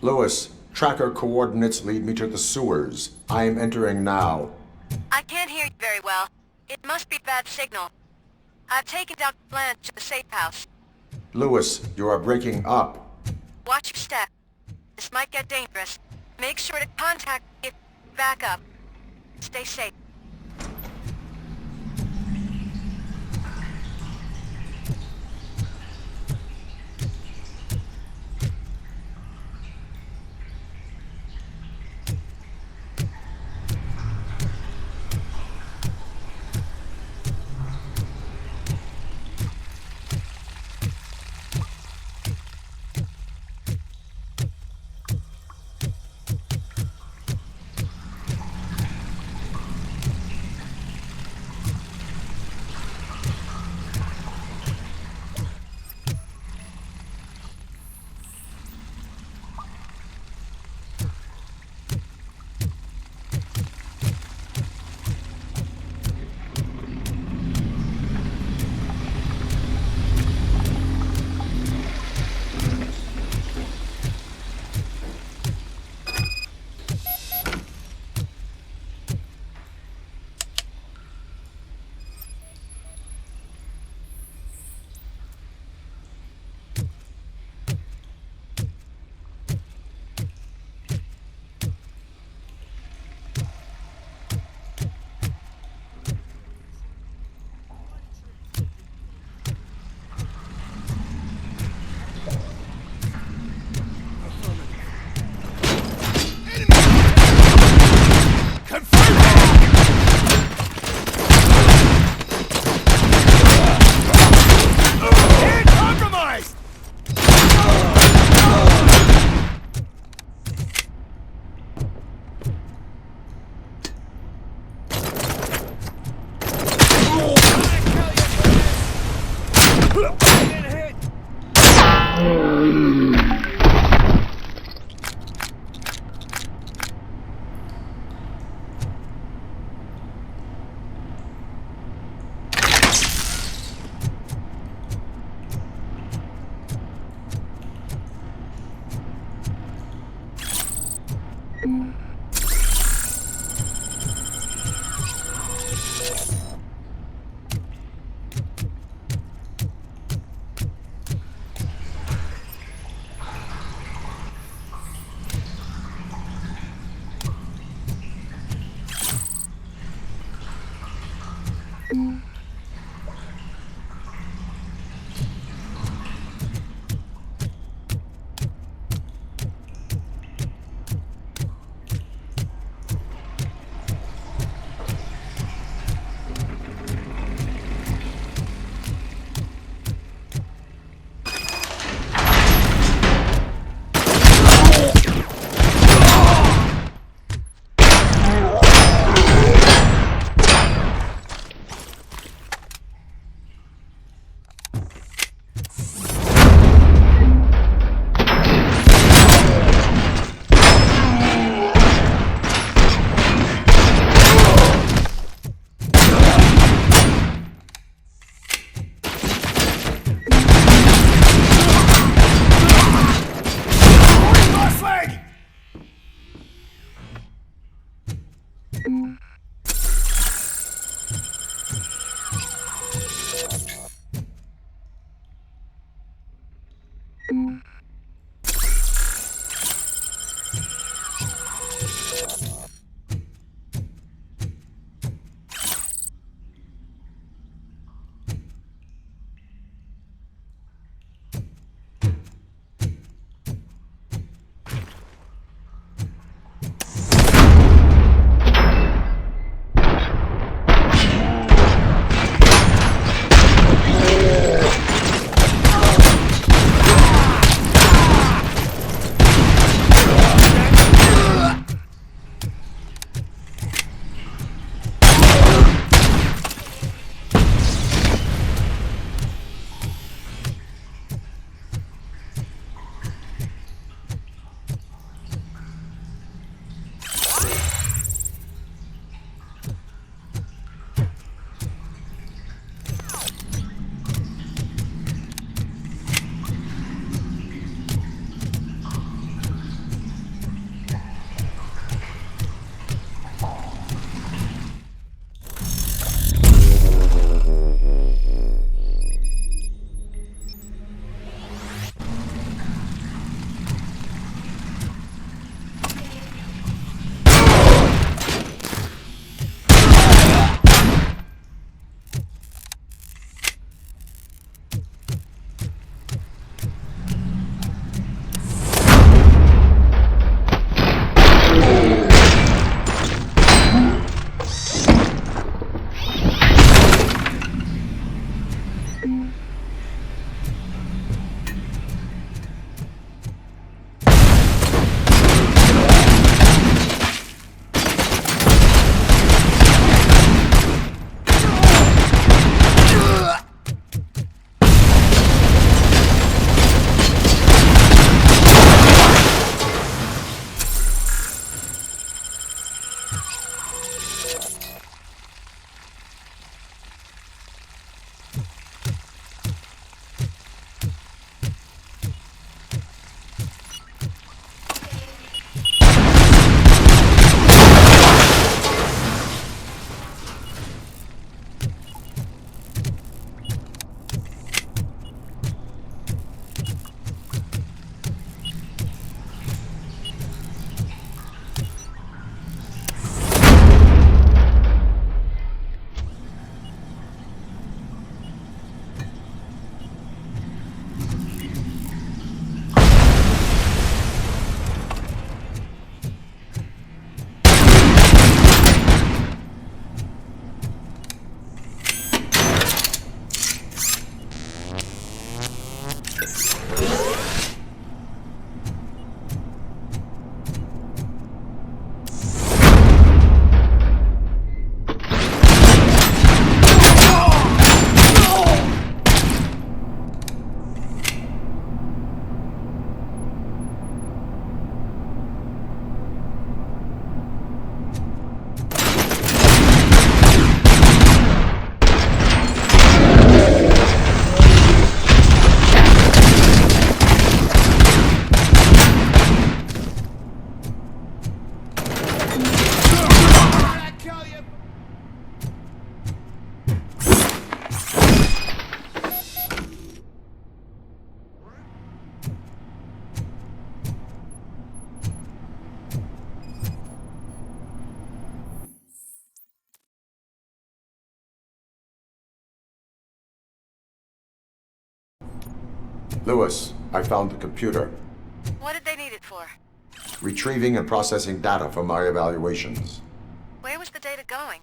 Lewis, tracker coordinates lead me to the sewers. I am entering now. I can't hear you very well. It must be bad signal. I've taken Dr. Blanche to the safe house. Lewis, you are breaking up. Watch your step. This might get dangerous. Make sure to contact me if you back up. Stay safe. Lewis, I found the computer. What did they need it for? Retrieving and processing data from my evaluations. Where was the data going?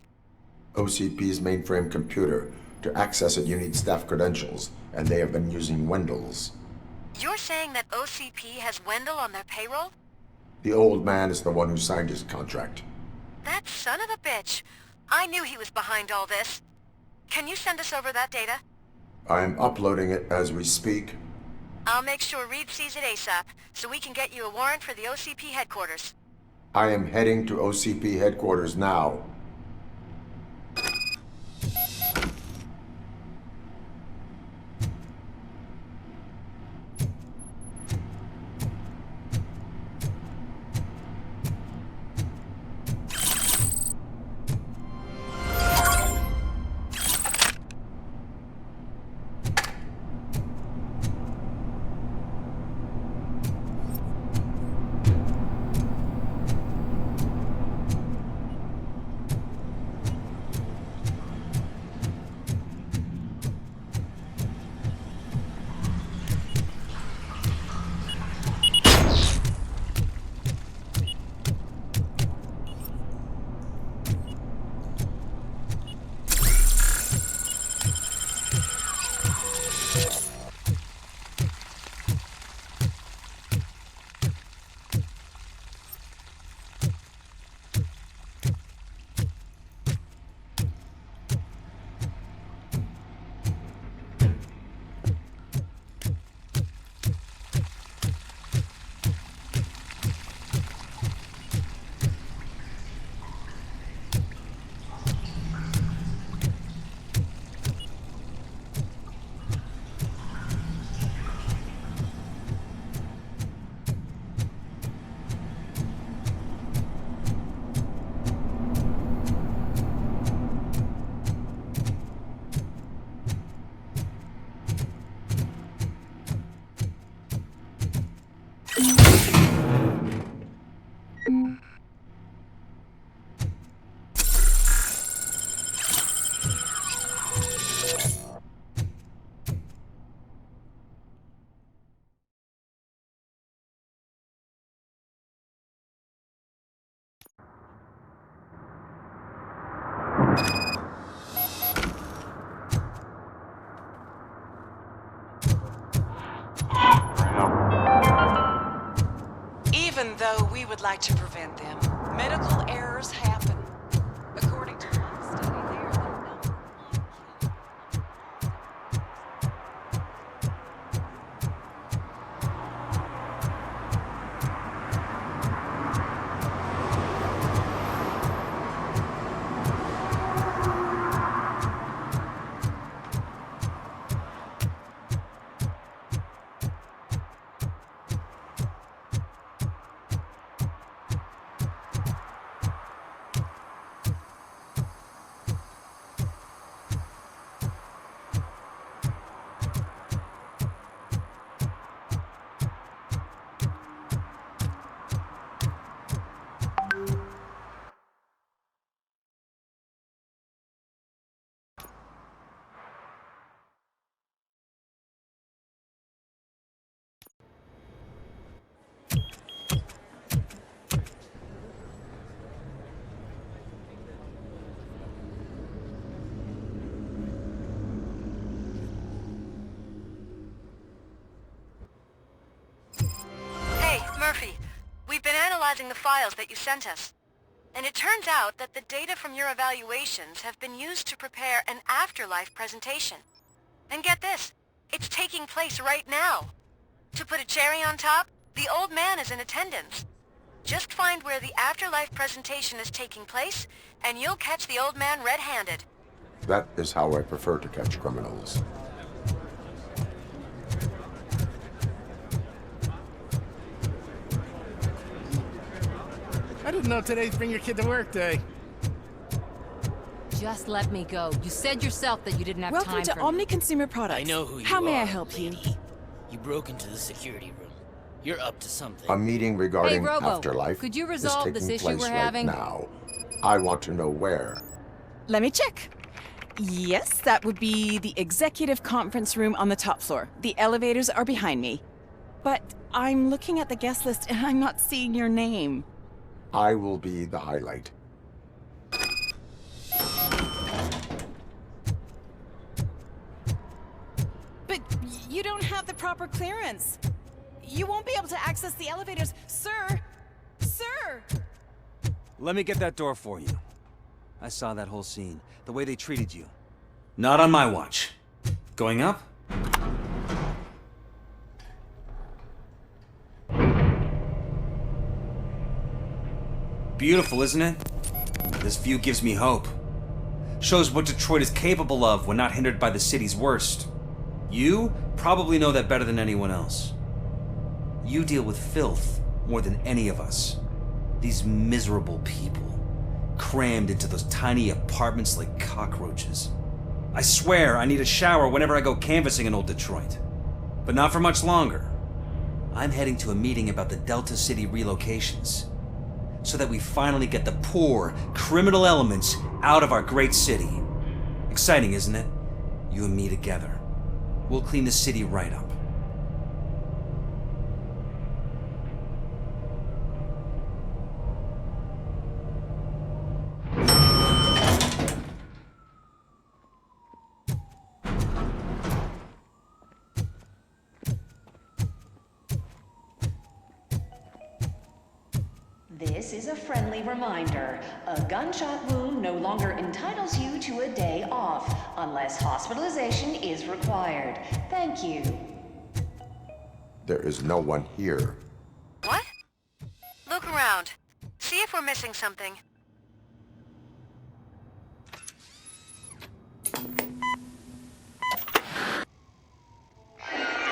OCP's mainframe computer. To access it, you need staff credentials, and they have been using Wendell's. You're saying that OCP has Wendell on their payroll? The old man is the one who signed his contract. That son of a bitch. I knew he was behind all this. Can you send us over that data? I am uploading it as we speak. I'll make sure Reed sees it ASAP, so we can get you a warrant for the OCP headquarters. I am heading to OCP headquarters now. Even though we would like to prevent them, medical errors happen. According to one study, they are the number one. Murphy, we've been analyzing the files that you sent us. And it turns out that the data from your evaluations have been used to prepare an afterlife presentation. And get this, it's taking place right now. To put a cherry on top, the old man is in attendance. Just find where the afterlife presentation is taking place, and you'll catch the old man red-handed. That is how I prefer to catch criminals. I didn't know today's Bring Your Kid to Work Day. Just let me go. You said yourself that you didn't have Welcome time to for Omni me. Consumer Products. I know who you are. How may I help lady. you? You broke into the security room. You're up to something. A meeting regarding Hey, Robo, afterlife could you is resolve taking this issue place we're right having? now. I want to know where. Let me check. Yes, that would be the executive conference room on the top floor. The elevators are behind me. But I'm looking at the guest list and I'm not seeing your name. I will be the highlight. But you don't have the proper clearance. You won't be able to access the elevators. Sir! Sir! Let me get that door for you. I saw that whole scene. The way they treated you. Not on my watch. Going up? Beautiful, isn't it? This view gives me hope. Shows what Detroit is capable of when not hindered by the city's worst. You probably know that better than anyone else. You deal with filth more than any of us. These miserable people, crammed into those tiny apartments like cockroaches. I swear I need a shower whenever I go canvassing in old Detroit. But not for much longer. I'm heading to a meeting about the Delta City relocations, so that we finally get the poor, criminal elements out of our great city. Exciting, isn't it? You and me together. We'll clean the city right up. This is a friendly reminder. A gunshot wound no longer entitles you to a day off, unless hospitalization is required. Thank you. There is no one here. What? Look around. See if we're missing something. Do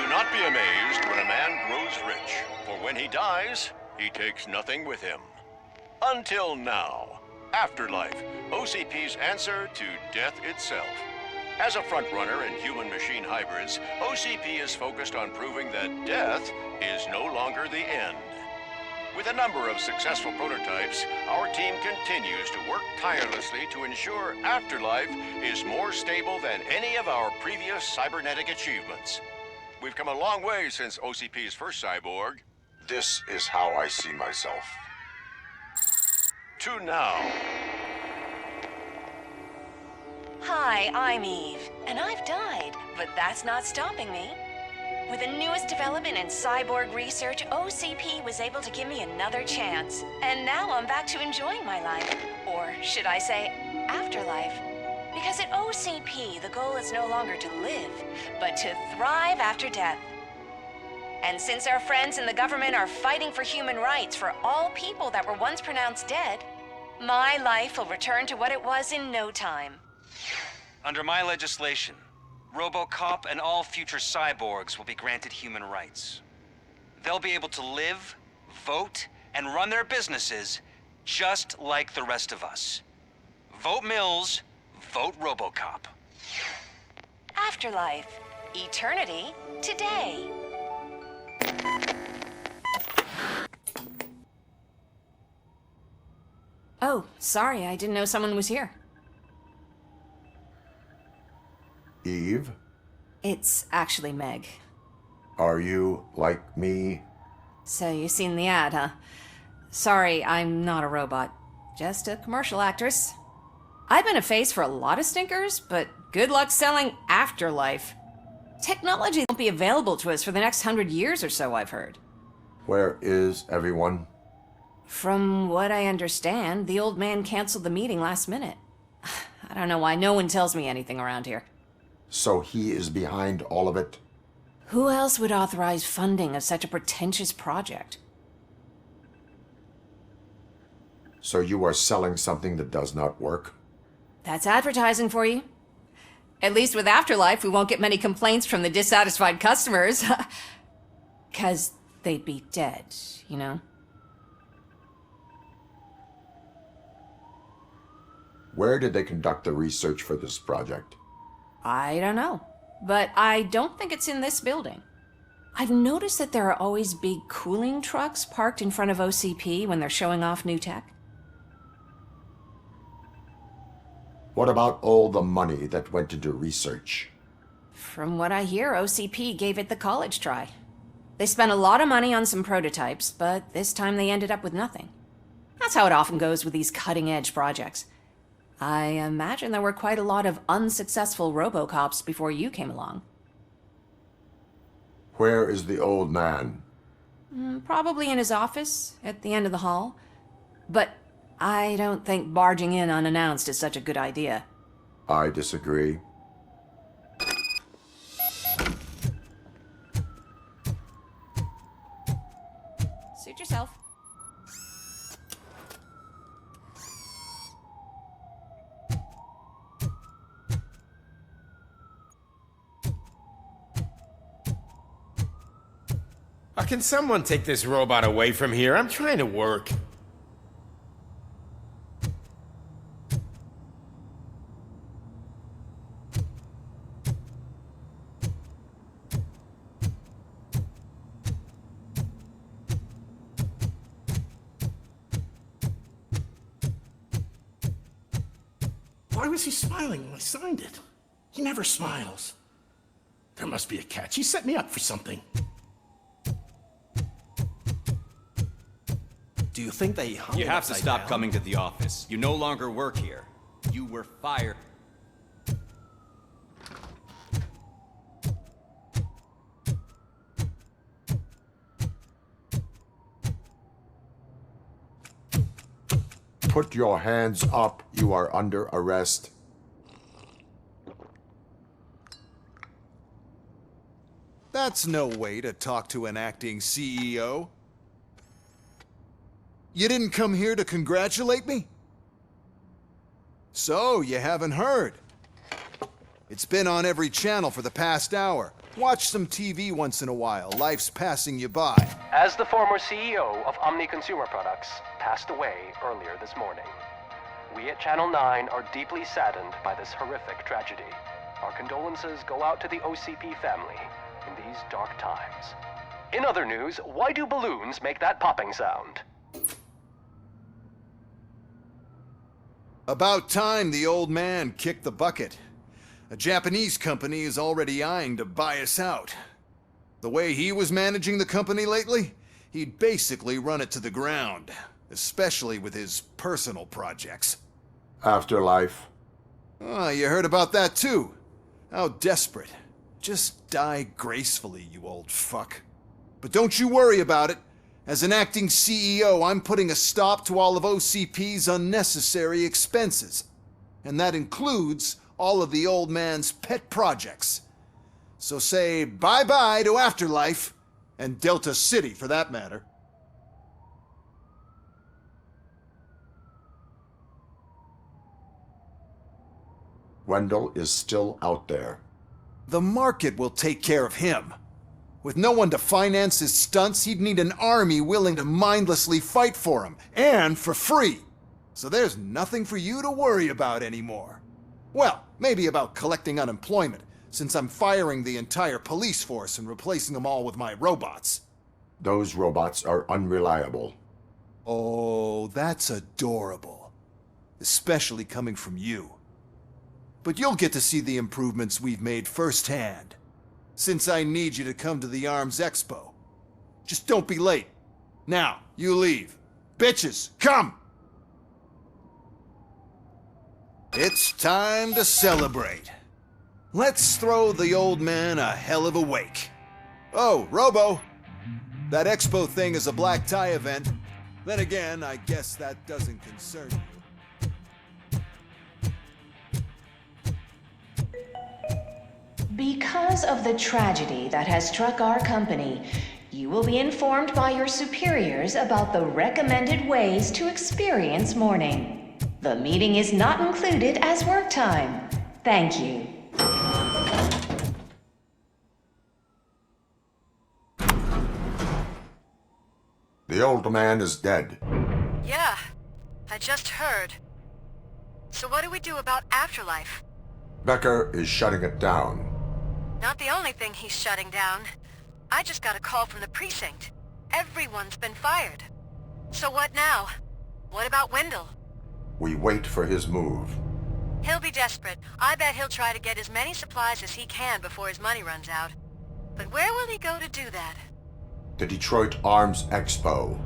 not be amazed when a man grows rich, for when he dies, he takes nothing with him. Until now. Afterlife, OCP's answer to death itself. As a frontrunner in human-machine hybrids, OCP is focused on proving that death is no longer the end. With a number of successful prototypes, our team continues to work tirelessly to ensure Afterlife is more stable than any of our previous cybernetic achievements. We've come a long way since OCP's first cyborg. This is how I see myself. To now. Hi, I'm Eve, and I've died, but that's not stopping me. With the newest development in cyborg research, OCP was able to give me another chance. And now I'm back to enjoying my life. Or should I say, afterlife. Because at OCP, the goal is no longer to live, but to thrive after death. And since our friends in the government are fighting for human rights for all people that were once pronounced dead, my life will return to what it was in no time. Under my legislation, Robocop and all future cyborgs will be granted human rights. They'll be able to live, vote, and run their businesses just like the rest of us. Vote Mills, vote Robocop. Afterlife. Eternity. Today. Oh, sorry, I didn't know someone was here. Eve, It's actually Meg. are you like me? So you seen the ad, huh? Sorry, I'm not a robot. Just a commercial actress. I've been a face for a lot of stinkers, but good luck selling Afterlife. Technology won't be available to us for the next 100 years or so, I've heard. Where is everyone? From what I understand, the old man canceled the meeting last minute. I don't know why no one tells me anything around here. So he is behind all of it? Who else would authorize funding of such a pretentious project? So you are selling something that does not work? That's advertising for you. At least with Afterlife, we won't get many complaints from the dissatisfied customers. 'Cause they'd be dead, you know? Where did they conduct the research for this project? I don't know. But I don't think it's in this building. I've noticed that there are always big cooling trucks parked in front of OCP when they're showing off new tech. What about all the money that went into research? From what I hear, OCP gave it the college try. They spent a lot of money on some prototypes, but this time they ended up with nothing. That's how it often goes with these cutting-edge projects. I imagine there were quite a lot of unsuccessful Robocops before you came along. Where is the old man? Probably in his office, at the end of the hall. But I don't think barging in unannounced is such a good idea. I disagree. Suit yourself. Can someone take this robot away from here? I'm trying to work. Why was he smiling when I signed it? He never smiles. There must be a catch. He set me up for something. Do you think they hung You have to stop coming to the office. You no longer work here. You were fired. Put your hands up. You are under arrest. That's no way to talk to an acting CEO. You didn't come here to congratulate me? So, you haven't heard. It's been on every channel for the past hour. Watch some TV once in a while. Life's passing you by. As the former CEO of Omni Consumer Products passed away earlier this morning, we at Channel 9 are deeply saddened by this horrific tragedy. Our condolences go out to the OCP family in these dark times. In other news, why do balloons make that popping sound? About time the old man kicked the bucket. A Japanese company is already eyeing to buy us out. The way he was managing the company lately, he'd basically run it to the ground, especially with his personal projects. Afterlife. Oh, you heard about that too. How desperate. Just die gracefully, you old fuck. But don't you worry about it. As an acting CEO, I'm putting a stop to all of OCP's unnecessary expenses. And that includes all of the old man's pet projects. So say bye-bye to Afterlife, and Delta City for that matter. Wendell is still out there. The market will take care of him. With no one to finance his stunts, he'd need an army willing to mindlessly fight for him, and for free. So there's nothing for you to worry about anymore. Well, maybe about collecting unemployment, since I'm firing the entire police force and replacing them all with my robots. Those robots are unreliable. Oh, that's adorable. Especially coming from you. But you'll get to see the improvements we've made firsthand. Since I need you to come to the Arms Expo. Just don't be late. Now, you leave. Bitches, come! It's time to celebrate. Let's throw the old man a hell of a wake. Oh, Robo! That expo thing is a black tie event. Then again, I guess that doesn't concern you. Because of the tragedy that has struck our company, you will be informed by your superiors about the recommended ways to experience mourning. The meeting is not included as work time. Thank you. The old man is dead. Yeah, I just heard. So what do we do about Afterlife? Becker is shutting it down. Not the only thing he's shutting down. I just got a call from the precinct. Everyone's been fired. So what now? What about Wendell? We wait for his move. He'll be desperate. I bet he'll try to get as many supplies as he can before his money runs out. But where will he go to do that? The Detroit Arms Expo.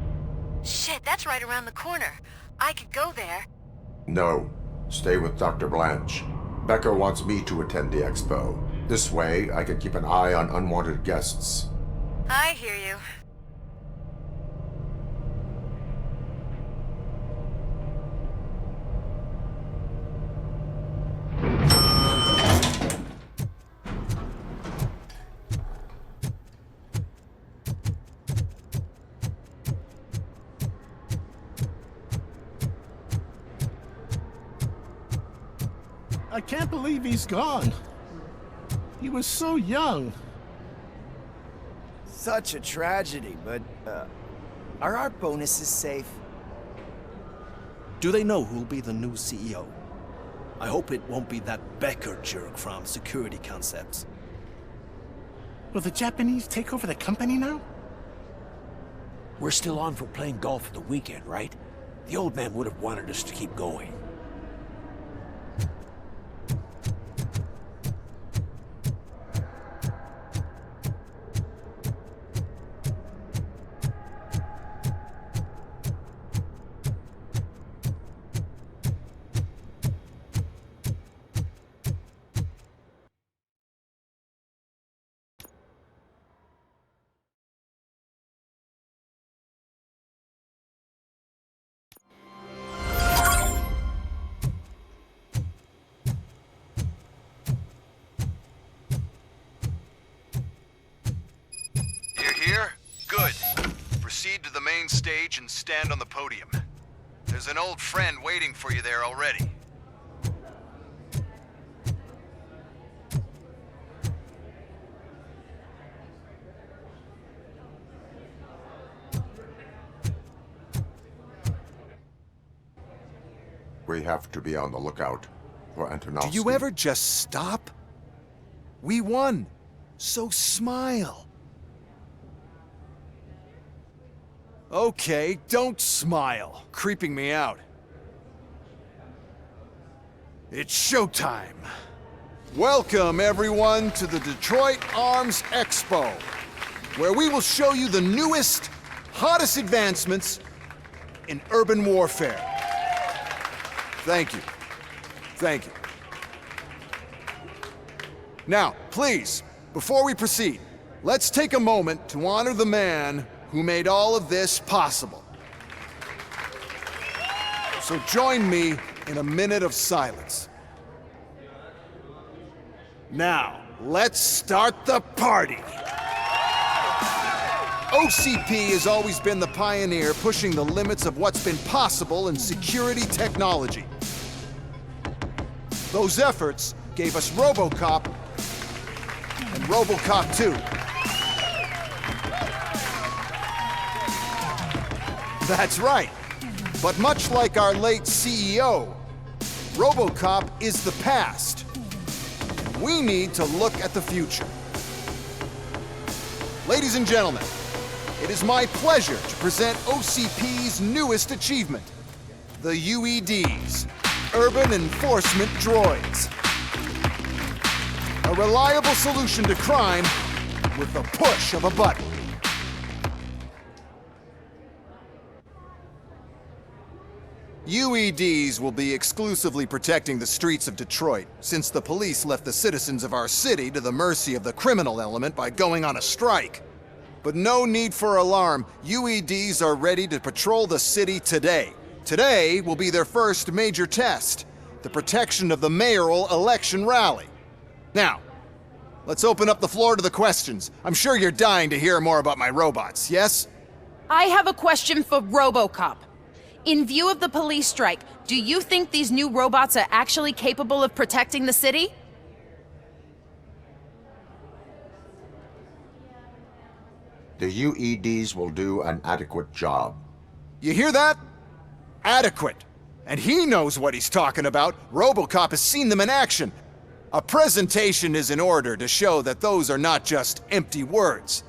Shit, that's right around the corner. I could go there. No, stay with Dr. Blanche. Becker wants me to attend the expo. This way, I can keep an eye on unwanted guests. I hear you. I can't believe he's gone. He was so young. Such a tragedy, but, are our bonuses safe? Do they know who'll be the new CEO? I hope it won't be that Becker jerk from Security Concepts. Will the Japanese take over the company now? We're still on for playing golf at the weekend, right? The old man would have wanted us to keep going. Here? Good. Proceed to the main stage and stand on the podium. There's an old friend waiting for you there already. We have to be on the lookout for Antonovsky. Do you ever just stop? We won, so smile. Okay, don't smile. Creeping me out. It's showtime. Welcome, everyone, to the Detroit Arms Expo, where we will show you the newest, hottest advancements in urban warfare. Thank you. Thank you. Now, please, before we proceed, let's take a moment to honor the man who made all of this possible. So join me in a minute of silence. Now, let's start the party. OCP has always been the pioneer pushing the limits of what's been possible in security technology. Those efforts gave us Robocop and Robocop 2. That's right. But much like our late CEO, Robocop is the past. We need to look at the future. Ladies and gentlemen, it is my pleasure to present OCP's newest achievement, the UEDs, Urban Enforcement Droids. A reliable solution to crime with the push of a button. UEDs will be exclusively protecting the streets of Detroit, since the police left the citizens of our city to the mercy of the criminal element by going on a strike. But no need for alarm, UEDs are ready to patrol the city today. Today will be their first major test, the protection of the mayoral election rally. Now, let's open up the floor to the questions. I'm sure you're dying to hear more about my robots, yes? I have a question for Robocop. In view of the police strike, do you think these new robots are actually capable of protecting the city? The UEDs will do an adequate job. You hear that? Adequate. And he knows what he's talking about. Robocop has seen them in action. A presentation is in order to show that those are not just empty words.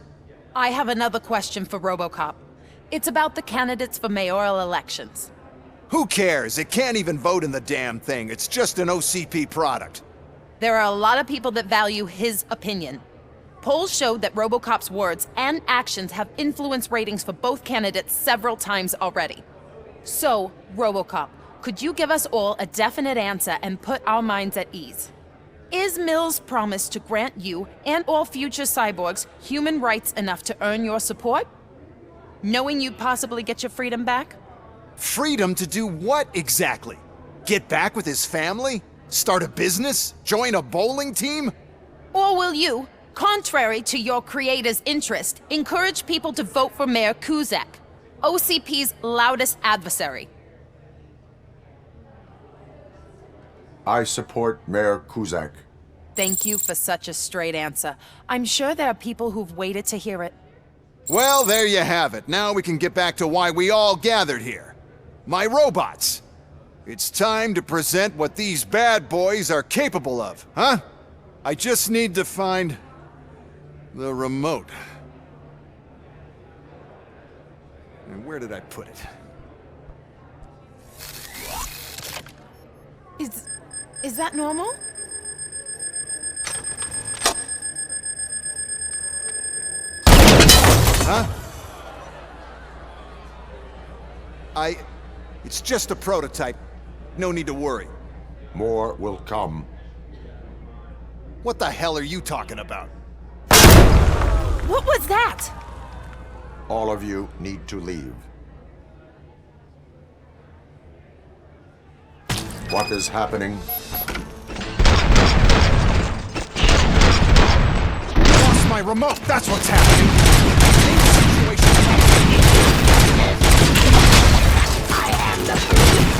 I have another question for Robocop. It's about the candidates for mayoral elections. Who cares? It can't even vote in the damn thing. It's just an OCP product. There are a lot of people that value his opinion. Polls showed that Robocop's words and actions have influenced ratings for both candidates several times already. So, Robocop, could you give us all a definite answer and put our minds at ease? Is Mills' promise to grant you and all future cyborgs human rights enough to earn your support? Knowing you'd possibly get your freedom back? Freedom to do what exactly? Get back with his family? Start a business? Join a bowling team? Or will you, contrary to your creator's interest, encourage people to vote for Mayor Kuzak, OCP's loudest adversary? I support Mayor Kuzak. Thank you for such a straight answer. I'm sure there are people who've waited to hear it. Well, there you have it. Now we can get back to why we all gathered here. My robots. It's time to present what these bad boys are capable of, huh? I just need to find the remote. And where did I put it? Is that normal? Huh? It's just a prototype. No need to worry. More will come. What the hell are you talking about? What was that? All of you need to leave. What is happening? Lost my remote, that's what's happening! I am the police.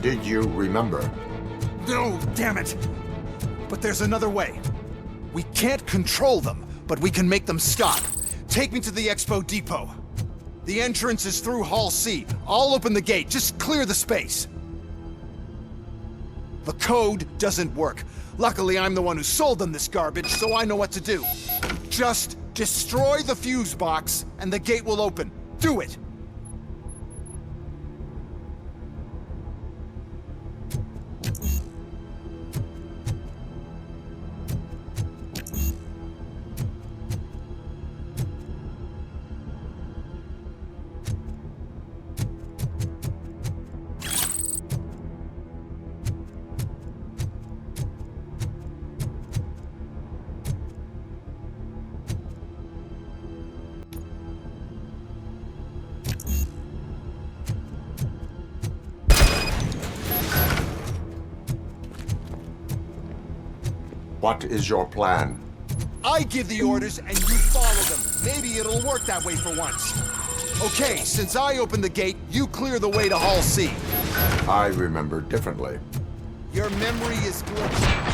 Did you remember? No, damn it! But there's another way. We can't control them, but we can make them stop. Take me to the Expo Depot. The entrance is through Hall C. I'll open the gate, just clear the space. The code doesn't work. Luckily, I'm the one who sold them this garbage, so I know what to do. Just destroy the fuse box, and the gate will open. Do it! What is your plan? I give the orders and you follow them. Maybe it'll work that way for once. Okay, since I opened the gate, you clear the way to Hall C. I remember differently. Your memory is glitchy.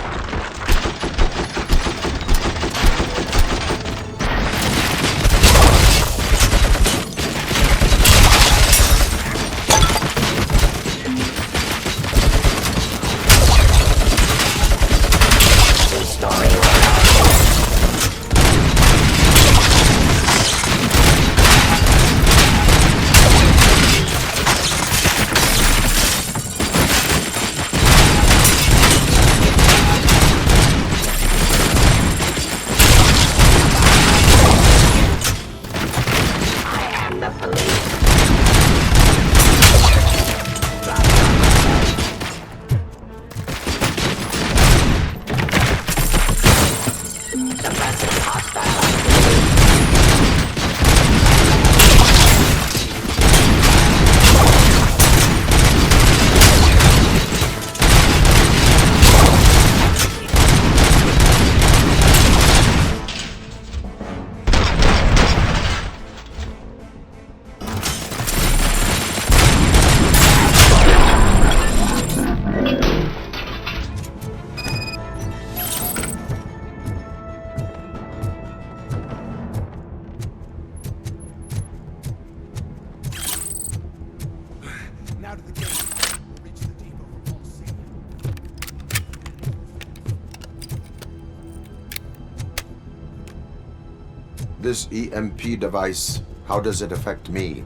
This EMP device, how does it affect me?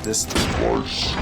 This device.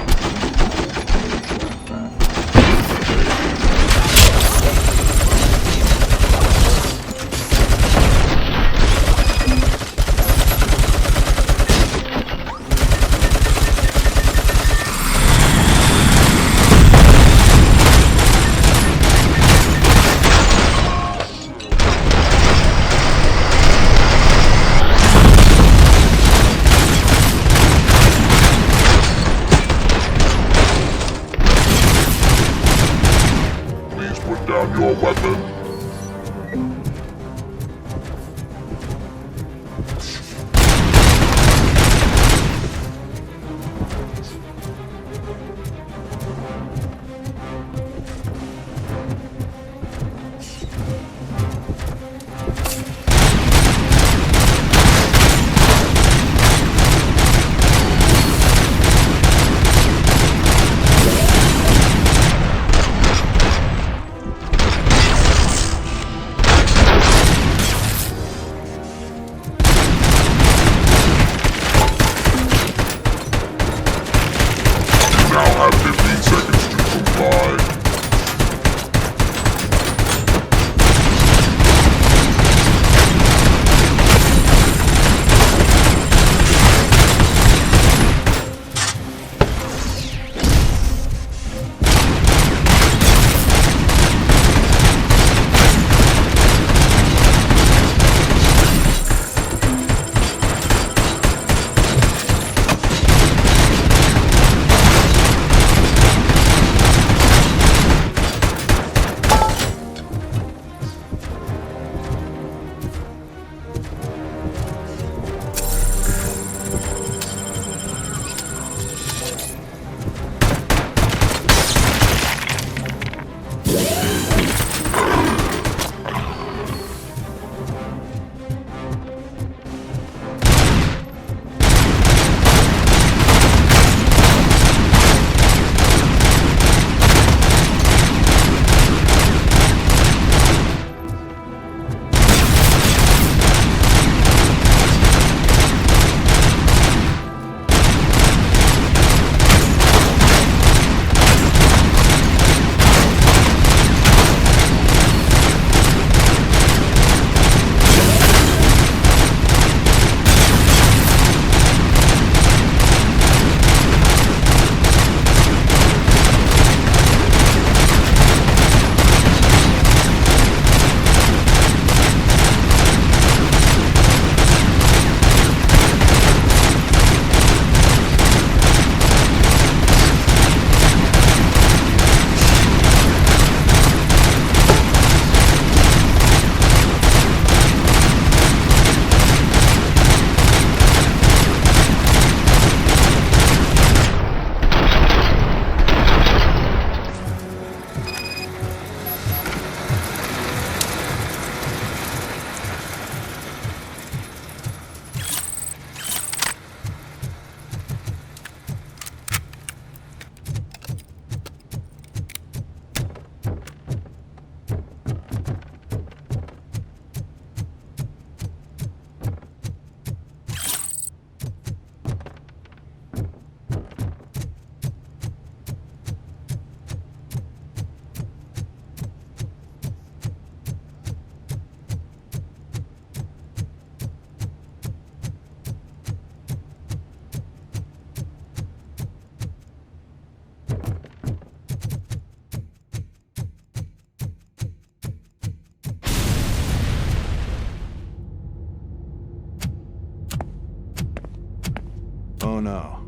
Oh no.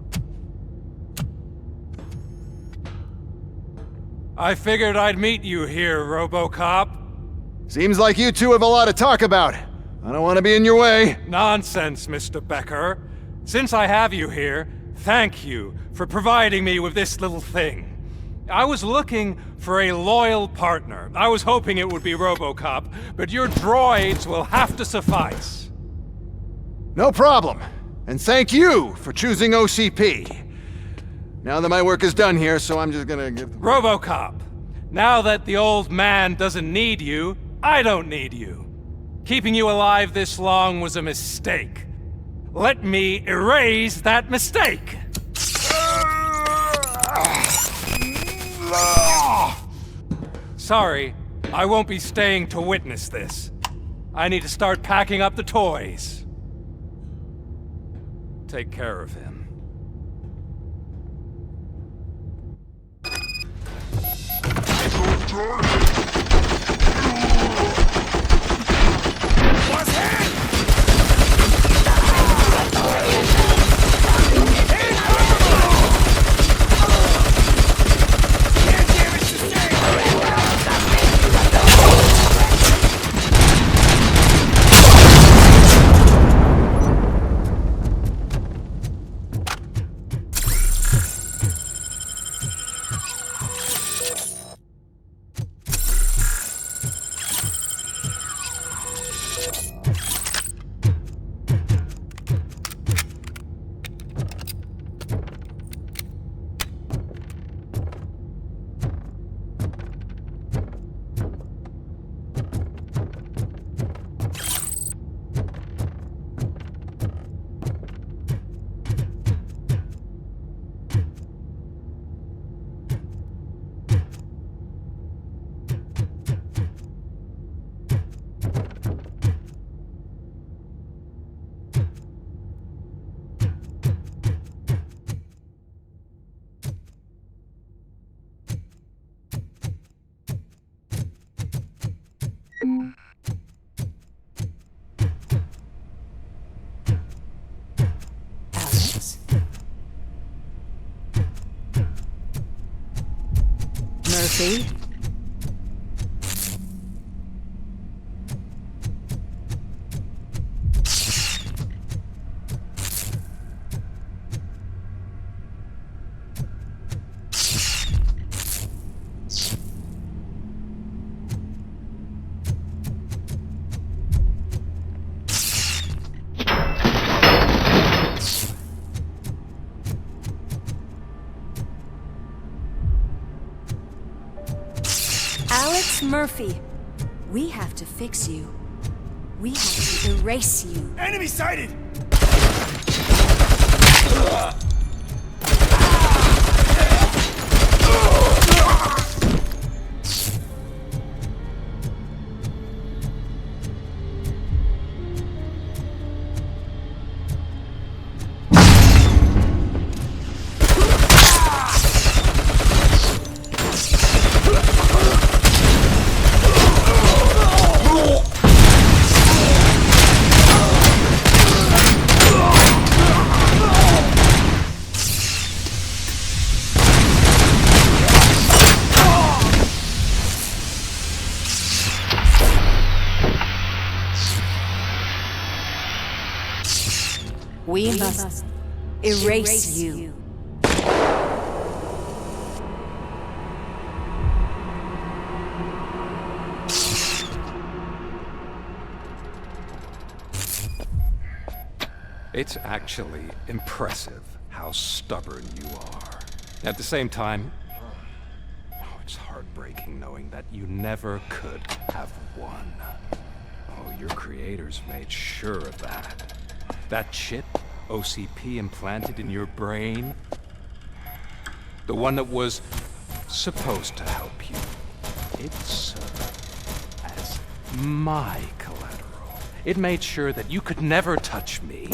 I figured I'd meet you here, Robocop. Seems like you two have a lot to talk about. I don't want to be in your way. Nonsense, Mr. Becker. Since I have you here, thank you for providing me with this little thing. I was looking for a loyal partner. I was hoping it would be Robocop, but your droids will have to suffice. No problem. And thank you for choosing OCP. Now that my work is done here, so I'm just gonna give... Robocop, now that the old man doesn't need you, I don't need you. Keeping you alive this long was a mistake. Let me erase that mistake! Sorry, I won't be staying to witness this. I need to start packing up the toys. Take care of him. Murphy? Murphy, we have to fix you. We have to erase you. Enemy sighted! We must erase you. It's actually impressive how stubborn you are. At the same time, it's heartbreaking knowing that you never could have won. Oh, your creators made sure of that. That chip OCP implanted in your brain, the one that was supposed to help you, it served as my collateral. It made sure that you could never touch me.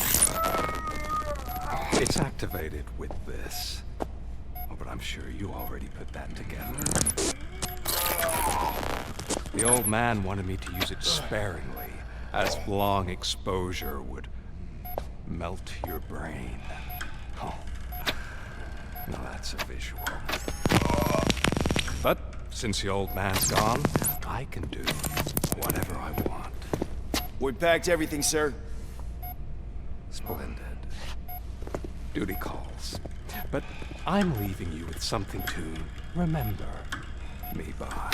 It's activated with this. Oh, but I'm sure you already put that together. The old man wanted me to use it sparingly, as long exposure would melt your brain. Now that's a visual. But since the old man's gone, I can do whatever I want. We packed everything, sir. Splendid. Duty calls. But I'm leaving you with something to remember me by.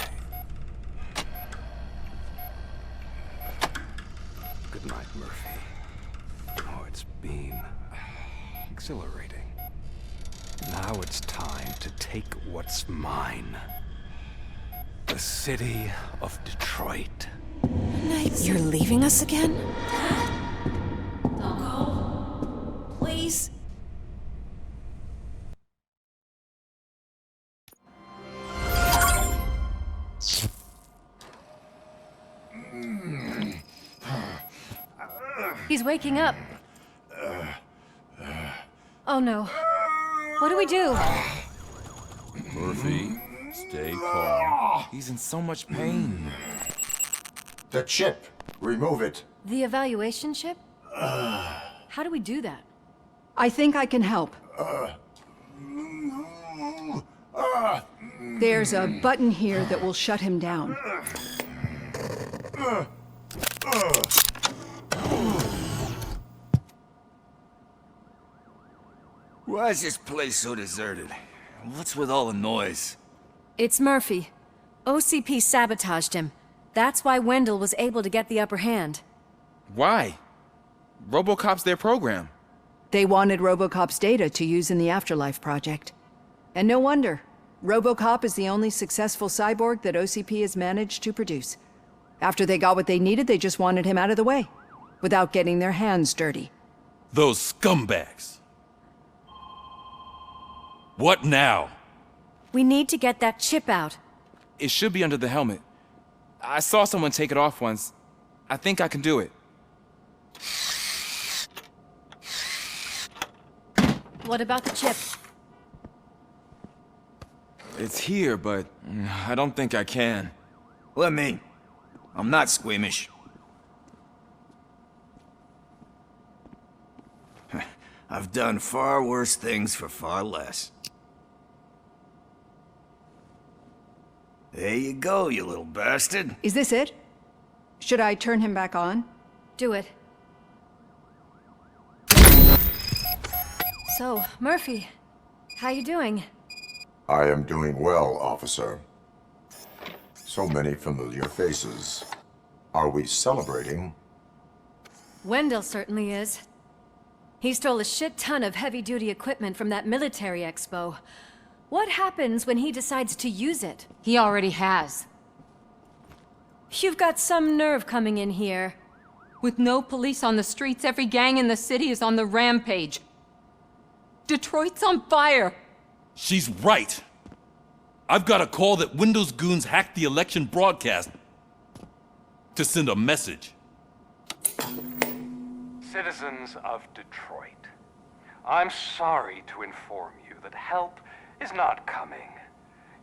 Good night, Murphy. Oh, it's been exhilarating. Now it's time to take what's mine. The city of Detroit. You're leaving us again? Don't go. Please. He's waking up. Oh no. What do we do? Murphy, stay calm. He's in so much pain. The chip. Remove it. The evaluation chip? How do we do that? I think I can help. There's a button here that will shut him down. Why is this place so deserted? What's with all the noise? It's Murphy. OCP sabotaged him. That's why Wendell was able to get the upper hand. Why? Robocop's their program. They wanted Robocop's data to use in the Afterlife project. And no wonder. Robocop is the only successful cyborg that OCP has managed to produce. After they got what they needed, they just wanted him out of the way, without getting their hands dirty. Those scumbags! What now? We need to get that chip out. It should be under the helmet. I saw someone take it off once. I think I can do it. What about the chip? It's here, but I don't think I can. Let me. I'm not squeamish. I've done far worse things for far less. There you go, you little bastard. Is this it? Should I turn him back on? Do it. So, Murphy, how you doing? I am doing well, officer. So many familiar faces. Are we celebrating? Wendell certainly is. He stole a shit ton of heavy-duty equipment from that military expo. What happens when he decides to use it? He already has. You've got some nerve coming in here. With no police on the streets, every gang in the city is on the rampage. Detroit's on fire! She's right! I've got a call that Windows goons hacked the election broadcast to send a message. Citizens of Detroit, I'm sorry to inform you that help is not coming.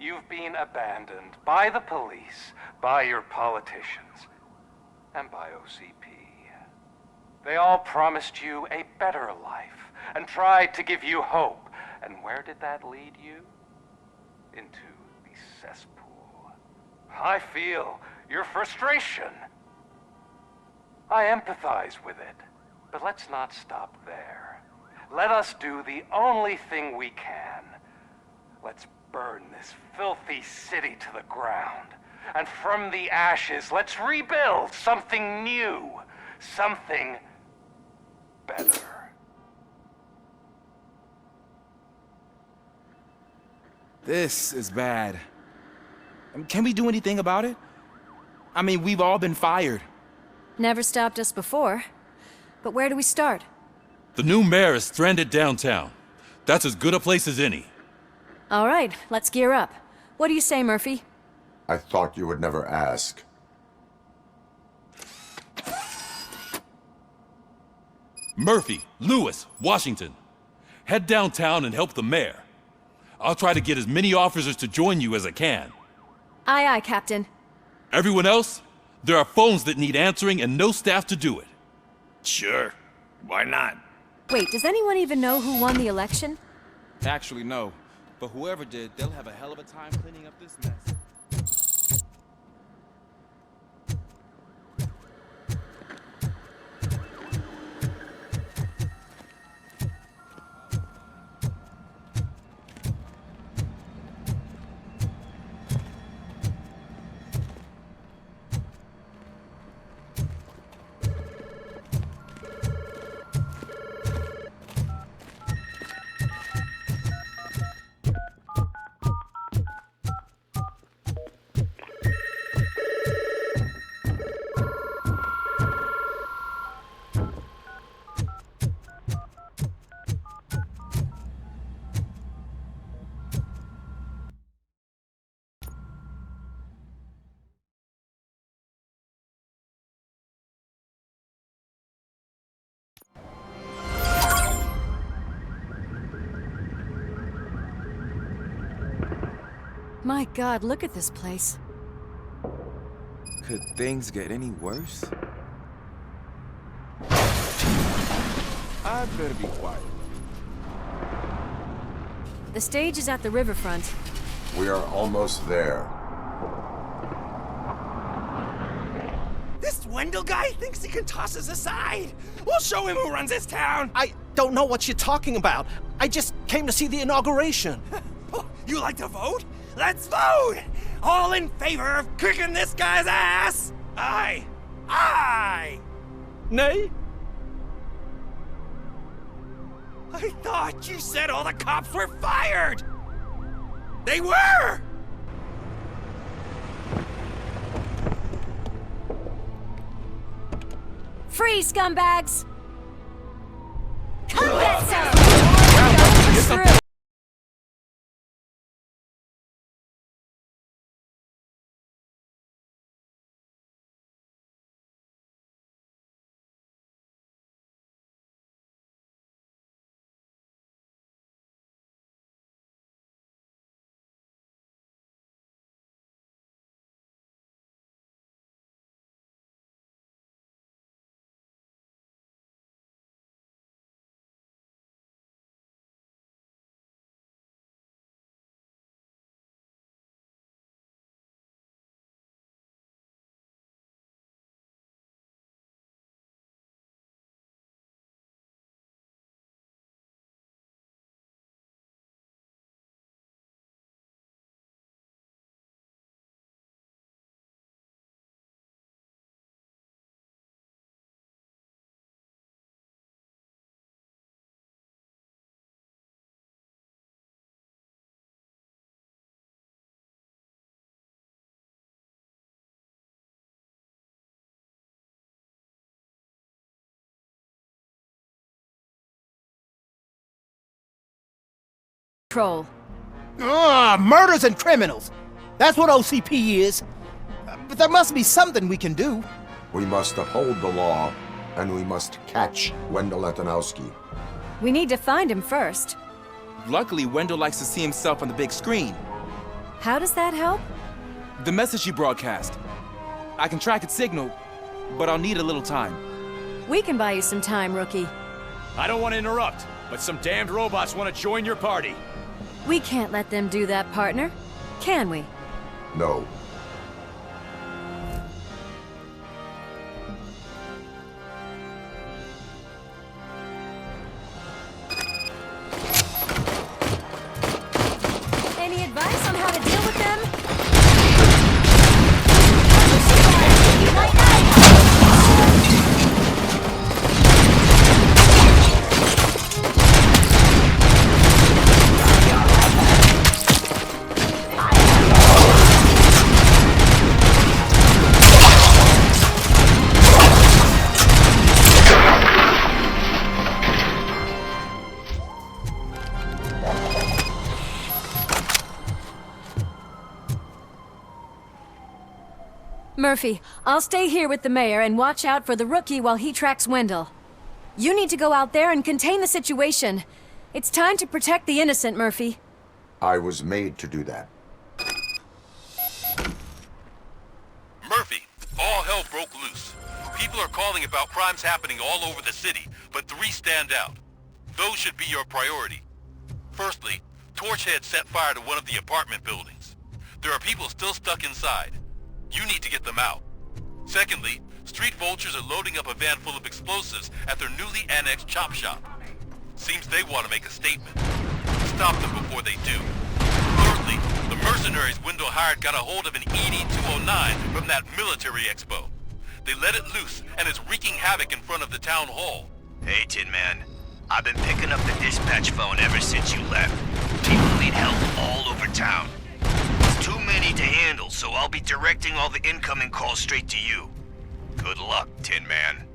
You've been abandoned by the police, by your politicians, and by OCP. They all promised you a better life and tried to give you hope. And where did that lead you? Into the cesspool. I feel your frustration. I empathize with it. But let's not stop there. Let us do the only thing we can. Let's burn this filthy city to the ground. And from the ashes, let's rebuild something new. Something better. This is bad. Can we do anything about it? I mean, we've all been fired. Never stopped us before. But where do we start? The new mayor is stranded downtown. That's as good a place as any. All right, let's gear up. What do you say, Murphy? I thought you would never ask. Murphy, Lewis, Washington. Head downtown and help the mayor. I'll try to get as many officers to join you as I can. Aye, aye, Captain. Everyone else? There are phones that need answering and no staff to do it. Sure. Why not? Wait, does anyone even know who won the election? Actually, no. But whoever did, they'll have a hell of a time cleaning up this mess. My God, look at this place. Could things get any worse? I'd better be quiet. The stage is at the riverfront. We are almost there. This Wendell guy thinks he can toss us aside. We'll show him who runs this town. I don't know what you're talking about. I just came to see the inauguration. You like to vote? Let's vote! All in favor of kicking this guy's ass? Aye. Aye! Nay? I thought you said all the cops were fired! They were! Free, scumbags! Come get some! Control. Murders and criminals. That's what OCP is. But there must be something we can do. We must uphold the law, and we must catch Wendell Antonowski. We need to find him first. Luckily, Wendell likes to see himself on the big screen. How does that help? The message you broadcast. I can track its signal, but I'll need a little time. We can buy you some time, rookie. I don't want to interrupt, but some damned robots want to join your party. We can't let them do that, partner. Can we? No. Any advice on how to deal with them? Murphy, I'll stay here with the mayor and watch out for the rookie while he tracks Wendell. You need to go out there and contain the situation. It's time to protect the innocent, Murphy. I was made to do that. Murphy, all hell broke loose. People are calling about crimes happening all over the city, but 3 stand out. Those should be your priority. Firstly, Torchhead set fire to one of the apartment buildings. There are people still stuck inside. You need to get them out. Secondly, street vultures are loading up a van full of explosives at their newly annexed chop shop. Seems they want to make a statement. Stop them before they do. Thirdly, the mercenaries Wendell hired got a hold of an ED-209 from that military expo. They let it loose and is wreaking havoc in front of the town hall. Hey, Tin Man. I've been picking up the dispatch phone ever since you left. People need help all over town. It's too many to handle, so I'll be directing all the incoming calls straight to you. Good luck, Tin Man.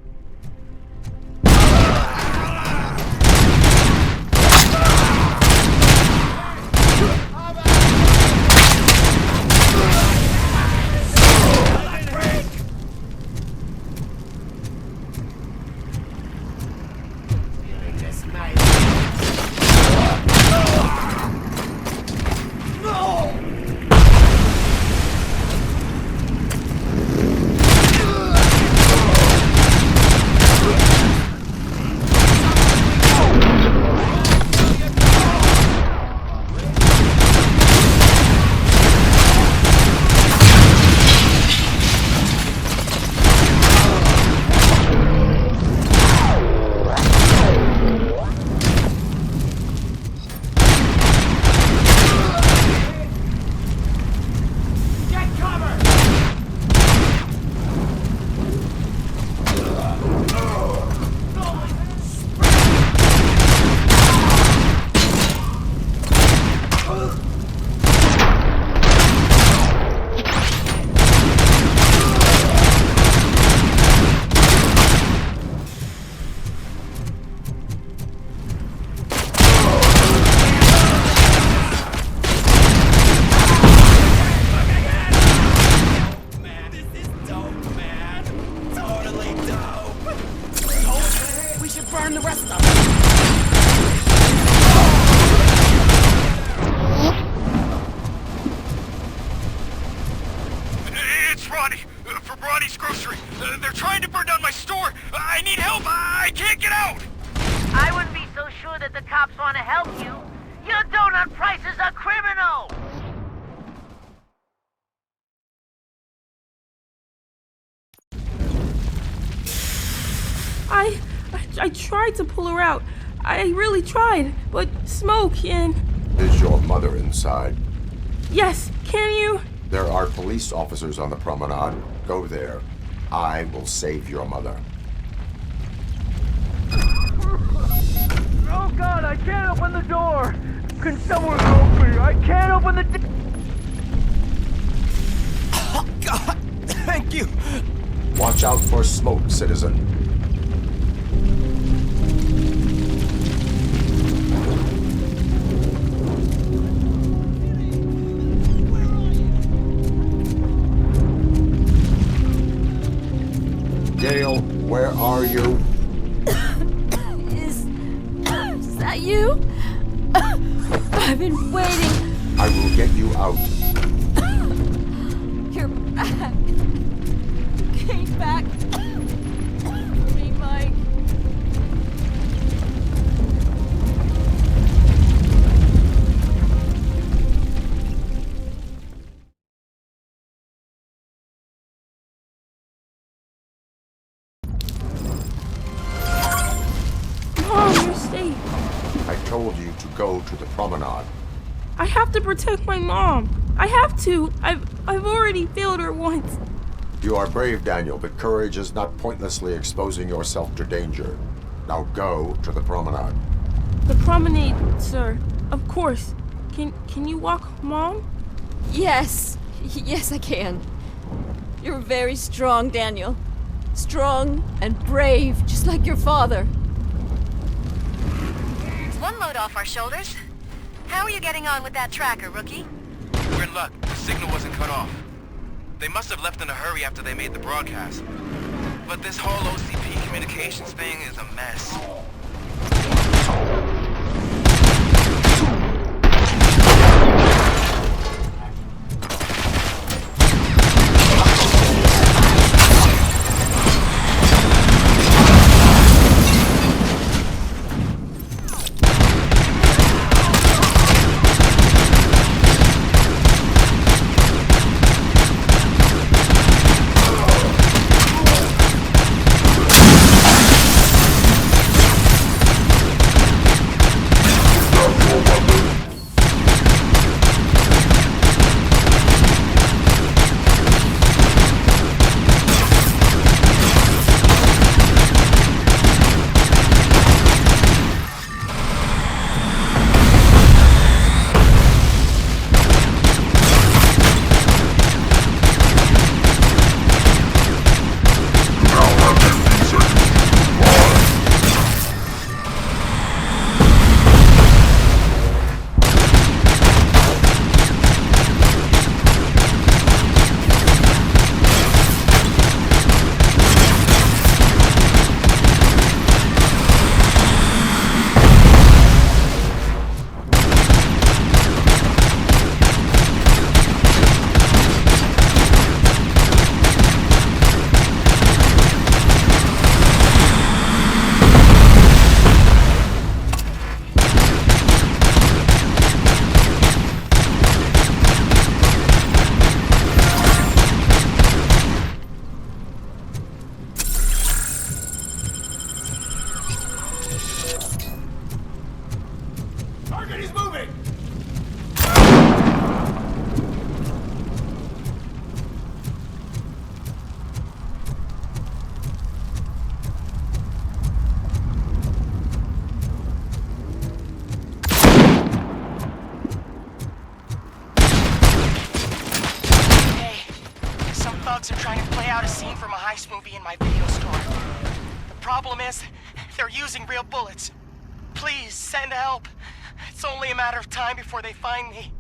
I tried to pull her out. I really tried, but smoke and... Is your mother inside? Yes, can you? There are police officers on the promenade. Go there. I will save your mother. Oh God, I can't open the door! Can someone open it? I can't open the Oh God, thank you! Watch out for smoke, citizen. Gail, where are you? Is that you? I've been waiting. I will get you out. You're back. You came back for me, Mike. I told you to go to the promenade. I have to protect my mom. I have to. I've already failed her once. You are brave, Daniel, but courage is not pointlessly exposing yourself to danger. Now go to the promenade. The promenade, sir. Of course. Can you walk, Mom? Yes. Yes, I can. You're very strong, Daniel. Strong and brave, just like your father. It's one load off our shoulders. How are you getting on with that tracker, rookie? We're in luck. The signal wasn't cut off. They must have left in a hurry after they made the broadcast. But this whole OCP communications thing is a mess. Target is moving! Are trying to play out a scene from a heist movie in my video store. The problem is, they're using real bullets. Please, send help. It's only a matter of time before they find me.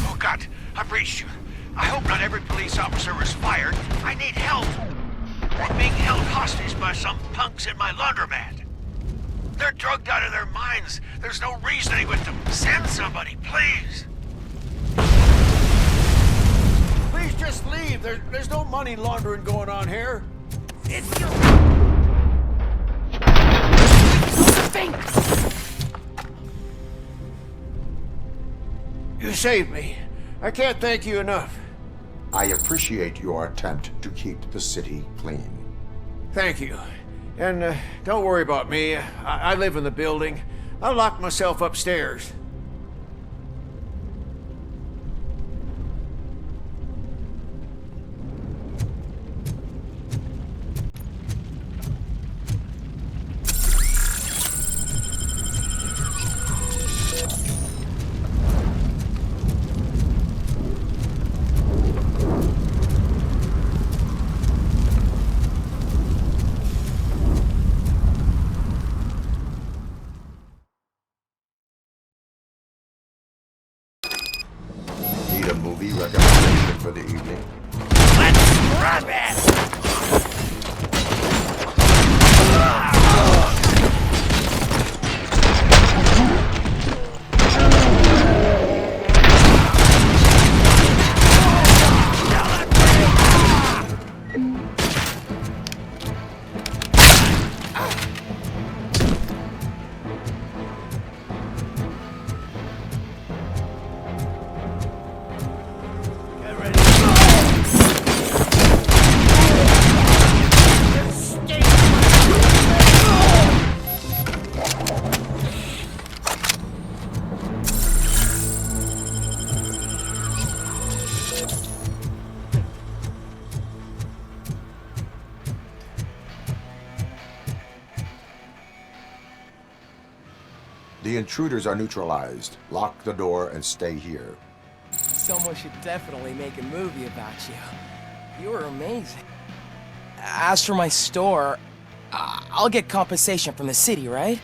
Oh God, I've reached you. I hope not every police officer was fired. I need help. I'm being held hostage by some punks in my laundromat. They're drugged out of their minds. There's no reasoning with them. Send somebody, please. Please just leave. There's no money laundering going on here. It's your... You saved me. I can't thank you enough. I appreciate your attempt to keep the city clean. Thank you. And don't worry about me. I live in the building. I'll lock myself upstairs. Recommendation for the evening. Let's grab it! The intruders are neutralized. Lock the door and stay here. Someone should definitely make a movie about you. You were amazing. As for my store, I'll get compensation from the city, right?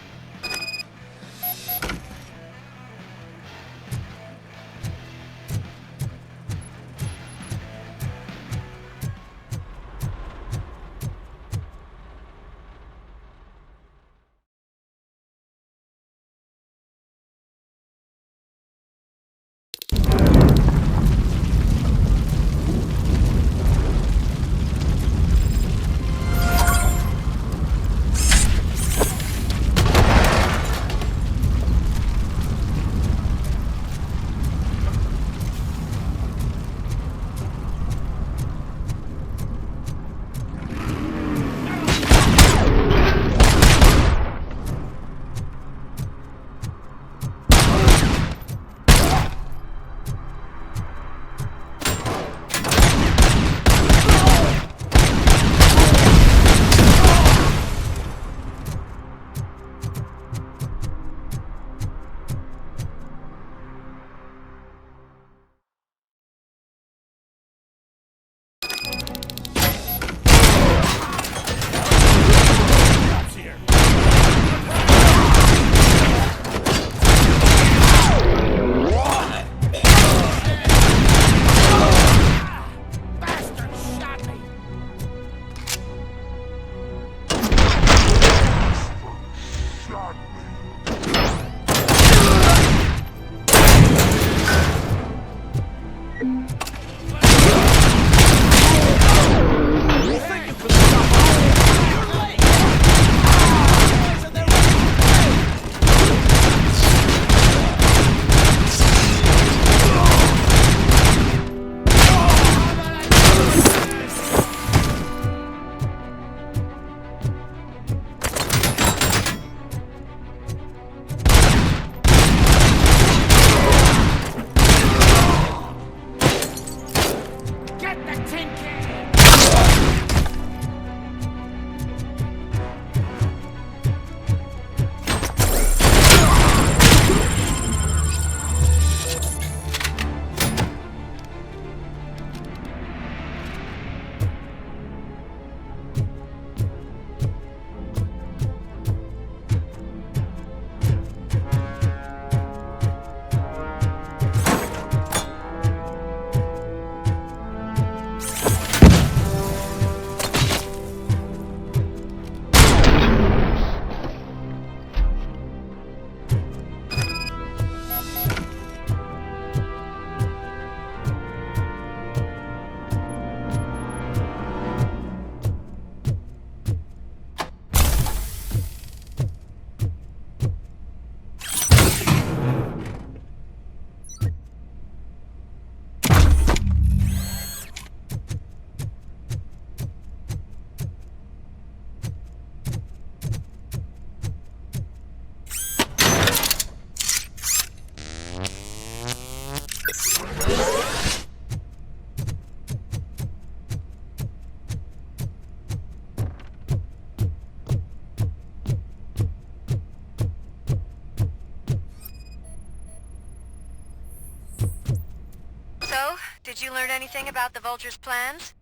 Did you learn anything about the Vulture's plans?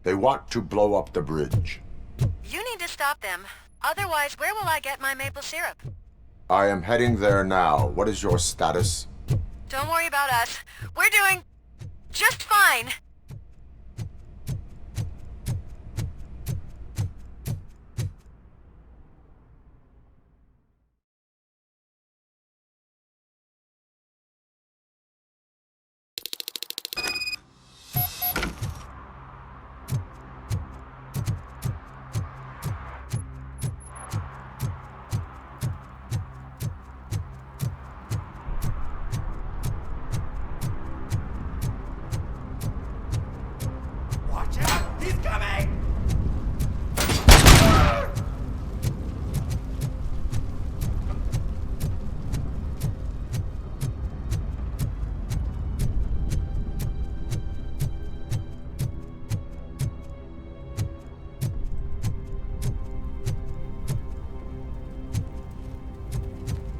They want to blow up the bridge. You need to stop them. Otherwise, where will I get my maple syrup? I am heading there now. What is your status? Don't worry about us. We're doing just fine. Watch out! He's coming!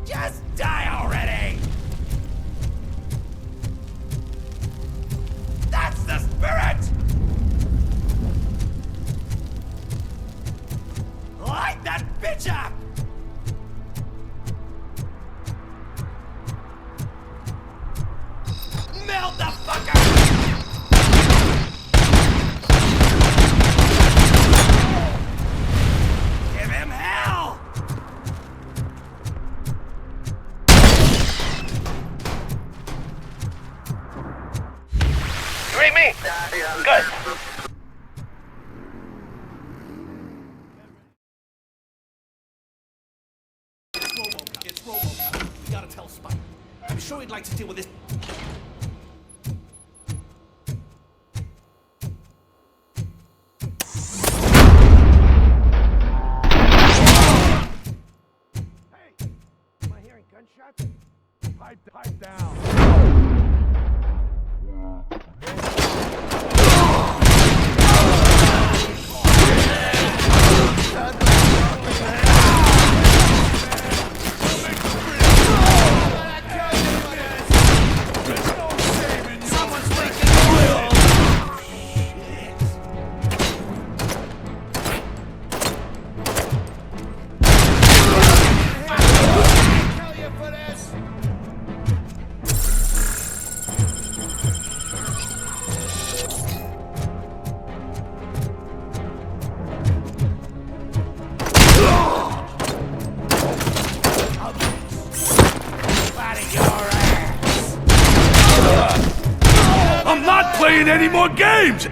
Just die already! That's the spirit! Light that bitch up! Melt the fucker! Give him hell! You read me? Good. It's Robocop. We gotta tell Spike. I'm sure he'd like to deal with this. Hey, am I hearing gunshots? Pipe down. I'm not playing any more games!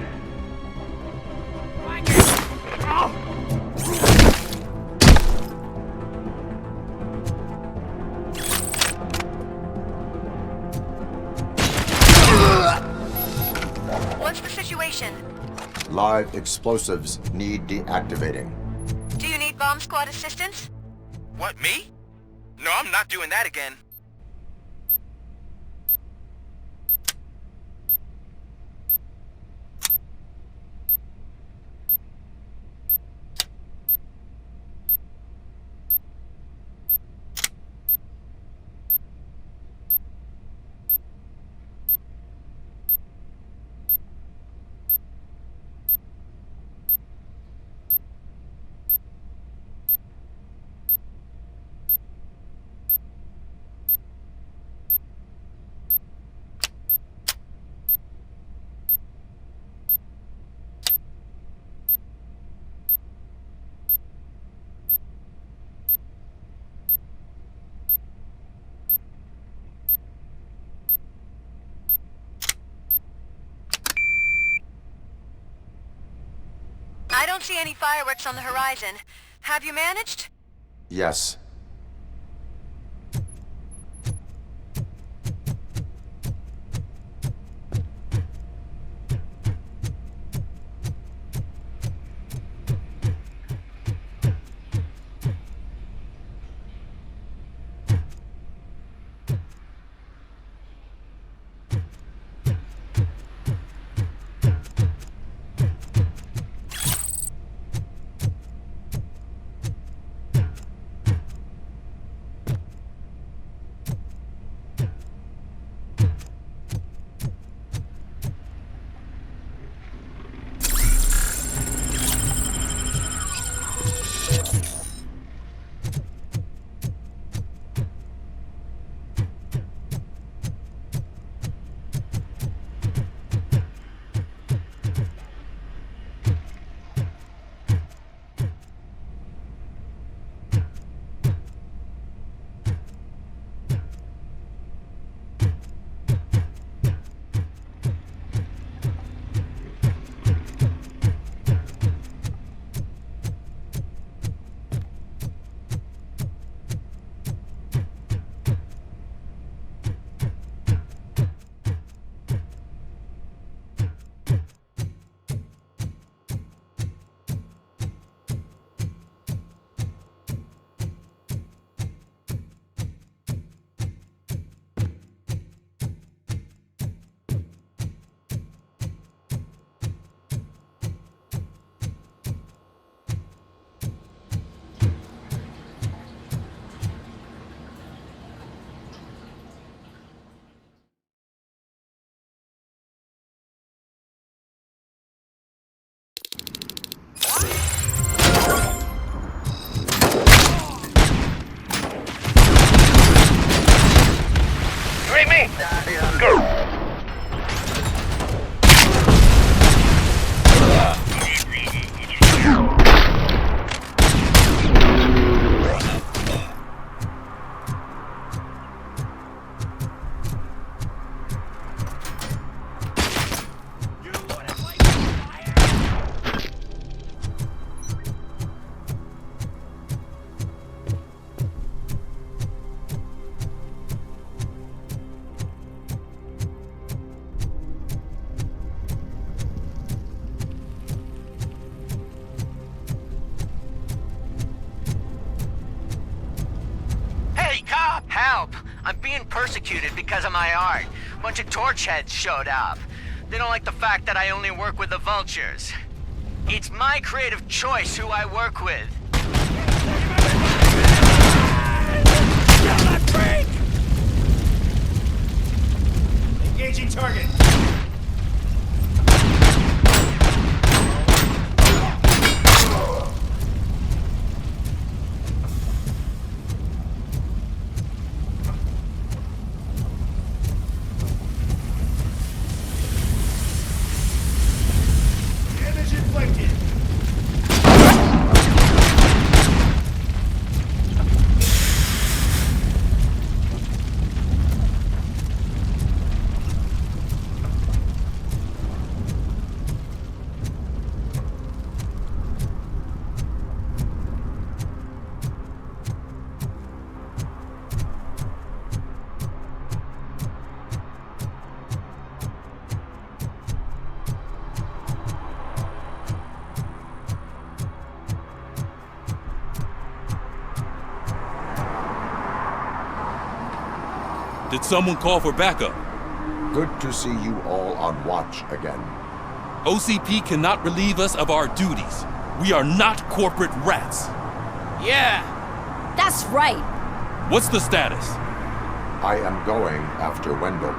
What's the situation? Live explosives need deactivating. Do you need bomb squad assistance? What, me? No, I'm not doing that again. I don't see any fireworks on the horizon. Have you managed? Yes. Help! I'm being persecuted because of my art. A bunch of torch heads showed up. They don't like the fact that I only work with the vultures. It's my creative choice who I work with. Engaging target. Damage inflicted. Did someone call for backup? Good to see you all on watch again. OCP cannot relieve us of our duties. We are not corporate rats. Yeah. That's right. What's the status? I am going after Wendell.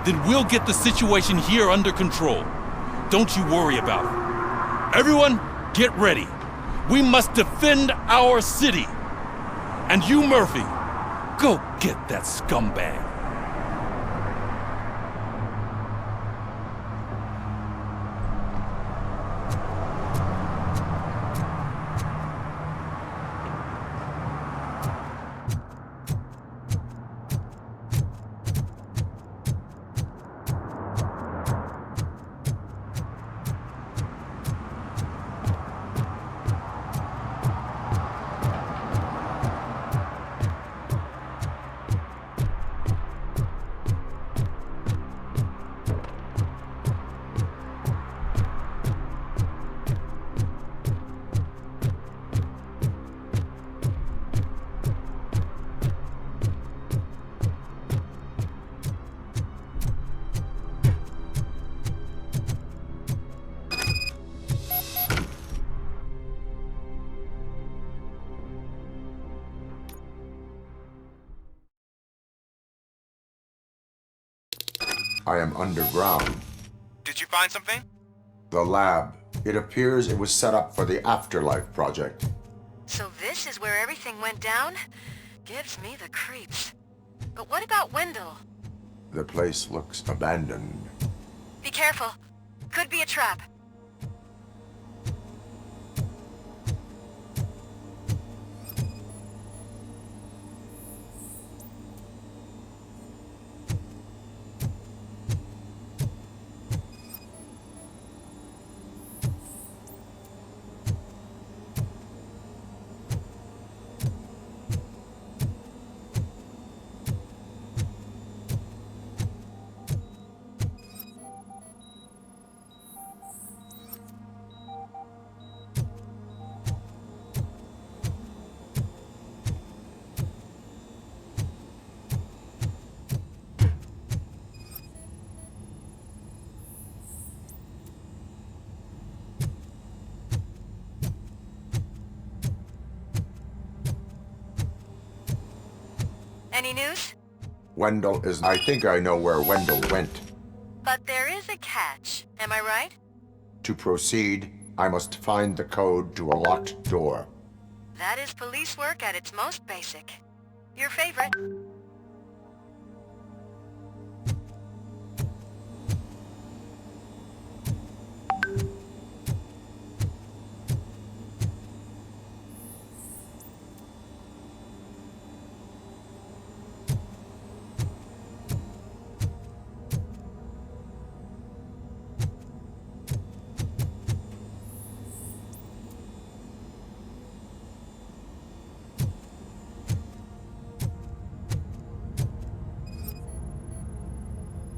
Then we'll get the situation here under control. Don't you worry about it. Everyone, get ready. We must defend our city. And you, Murphy, go get that scumbag. I am underground. Did you find something? The lab. It appears it was set up for the Afterlife project. So this is where everything went down? Gives me the creeps. But what about Wendell? The place looks abandoned. Be careful. Could be a trap. Any news? Wendell is... I think I know where Wendell went. But there is a catch, am I right? To proceed, I must find the code to a locked door. That is police work at its most basic. Your favorite?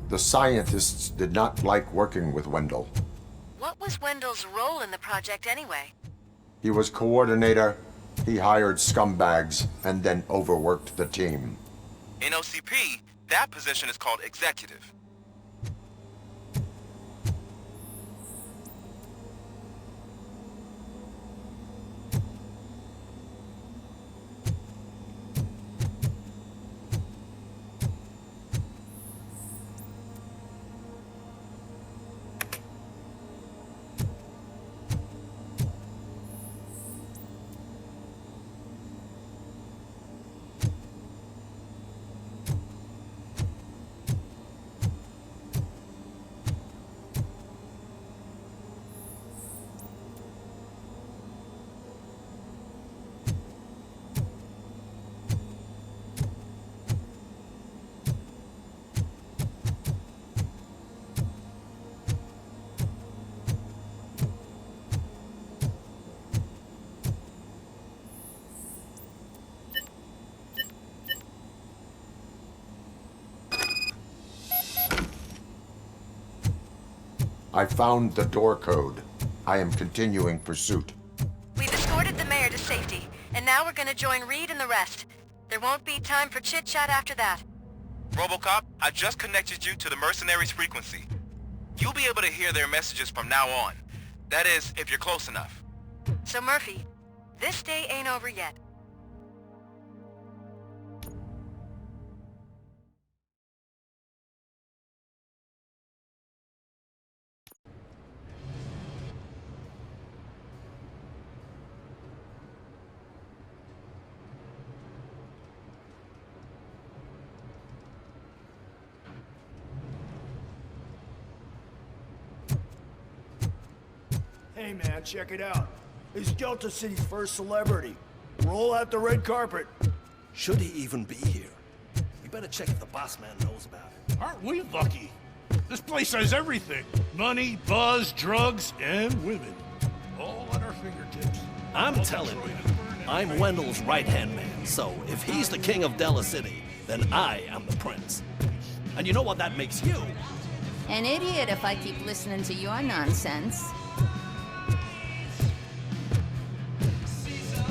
The scientists did not like working with Wendell. What was Wendell's role in the project anyway? He was coordinator, he hired scumbags, and then overworked the team. In OCP, that position is called executive. I found the door code. I am continuing pursuit. We've escorted the mayor to safety, and now we're gonna join Reed and the rest. There won't be time for chit-chat after that. Robocop, I just connected you to the mercenaries' frequency. You'll be able to hear their messages from now on. That is, if you're close enough. So Murphy, this day ain't over yet. Hey man, check it out. He's Delta City's first celebrity. Roll out the red carpet. Should he even be here? We better check if the boss man knows about it. Aren't we lucky? This place has everything. Money, buzz, drugs, and women. All at our fingertips. I'm telling you, I'm Wendell's right-hand man, so if he's the king of Della City, then I am the prince. And you know what that makes you? An idiot if I keep listening to your nonsense.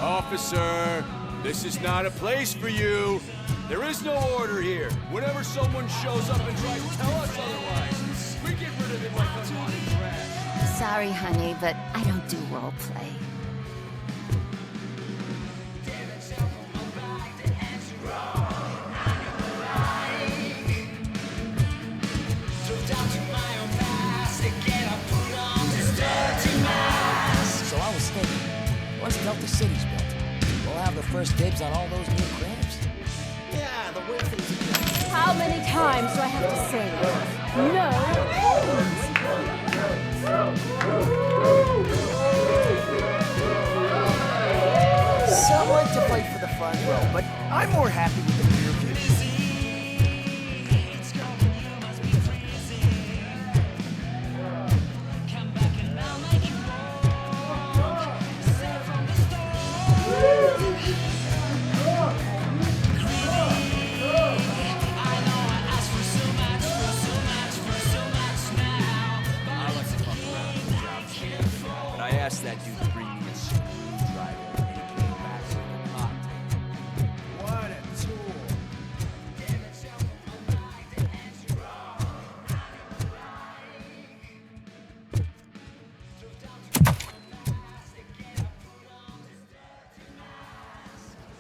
Officer, this is not a place for you. There is no order here. Whenever someone shows up and tries to tell us otherwise, we get rid of it like unwanted trash. Sorry, honey, but I don't do role play. So I was thinking, once Delta City's built, we'll have the first dibs on all those new cribs. Yeah, the way things are going. How many times do I have to say no? Some like to fight for the front row, but I'm more happy with the beer kid. That dude to bring me a screwdriver and he came back with a cocktail. What a tool.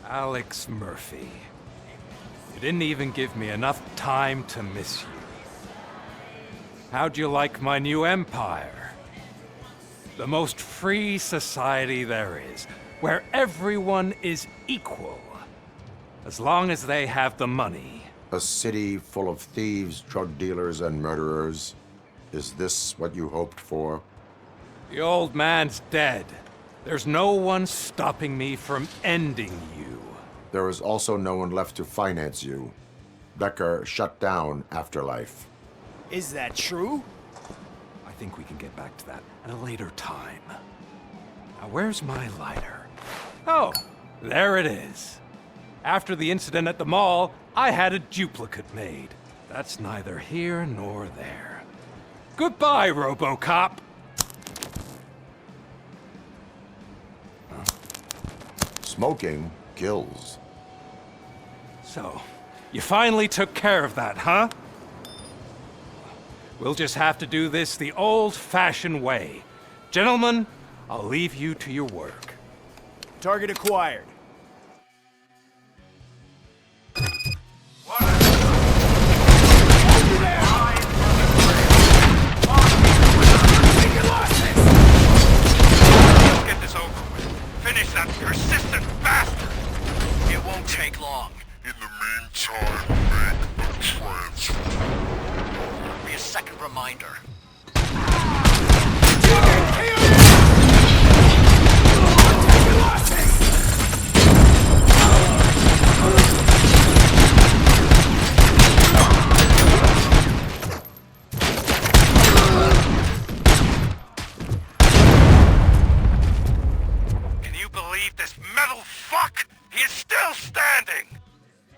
Alex Murphy. You didn't even give me enough time to miss you. How'd you like my new empire? The most free society there is, where everyone is equal, as long as they have the money. A city full of thieves, drug dealers, and murderers. Is this what you hoped for? The old man's dead. There's no one stopping me from ending you. There is also no one left to finance you. Becker shut down Afterlife. Is that true? I think we can get back to that at a later time. Now, where's my lighter? Oh, there it is. After the incident at the mall, I had a duplicate made. That's neither here nor there. Goodbye, Robocop! Smoking kills. So, You finally took care of that, huh? We'll just have to do this the old-fashioned way. Gentlemen, I'll leave you to your work. Target acquired. Get this over with. Finish that persistent bastard! It won't take long. In the meantime, make a transfer. Be a second reminder. Can you believe this metal fuck? He is still standing!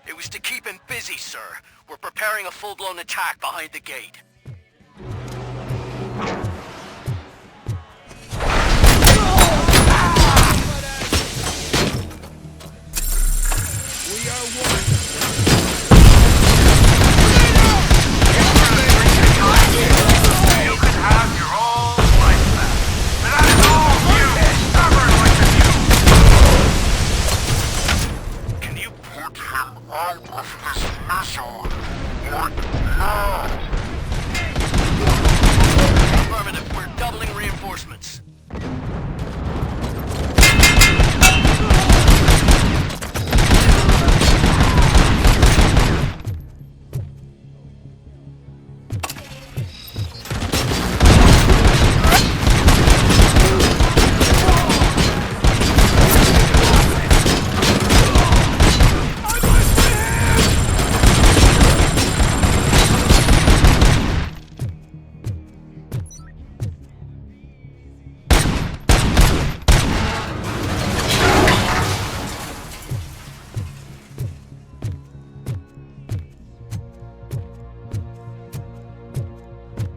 It was to keep him busy, sir. We're preparing a full-blown attack behind the gate. We are one. You can have your own life back. But that is all you, stubborn like you! Can you put him out of his misery right now? Affirmative, we're doubling reinforcements.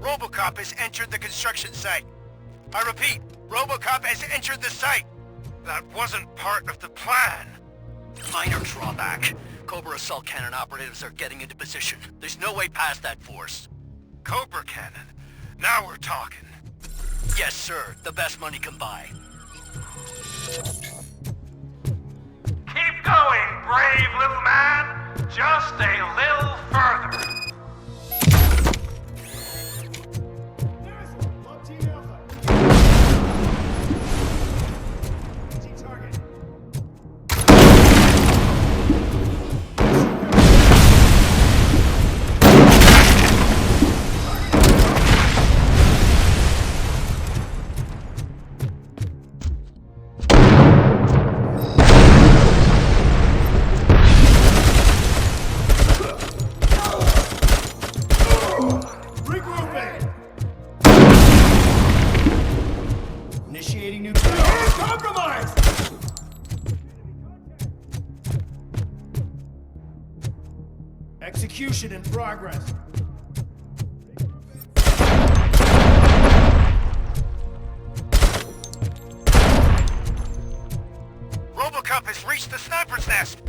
Robocop has entered the construction site. I repeat, Robocop has entered the site. That wasn't part of the plan. Minor drawback. Cobra assault cannon operatives are getting into position. There's no way past that force. Cobra cannon? Now we're talking. Yes, sir. The best money can buy. Keep going, brave little man. Just a little further. Initiating new target. Compromise! Execution in progress. Robocop has reached the sniper's nest.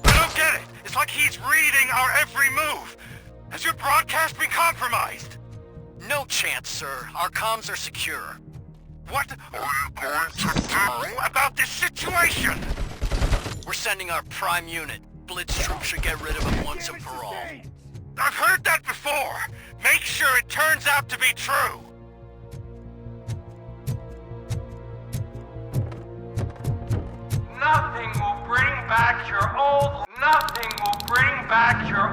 I don't get it. It's like he's reading our every move. Has your broadcast been compromised? No chance, sir. Our comms are secure. What are you going to do about this situation? We're sending our prime unit. Blitz troop should get rid of him once and for all. I've heard that before. Make sure it turns out to be true. Nothing will bring back your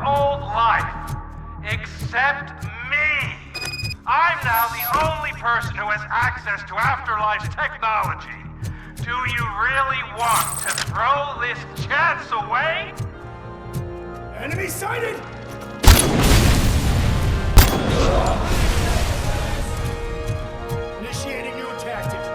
old life. Except me. I'm now the only person who has access to Afterlife's technology. Do you really want to throw this chance away? Enemy sighted! Initiating new tactics.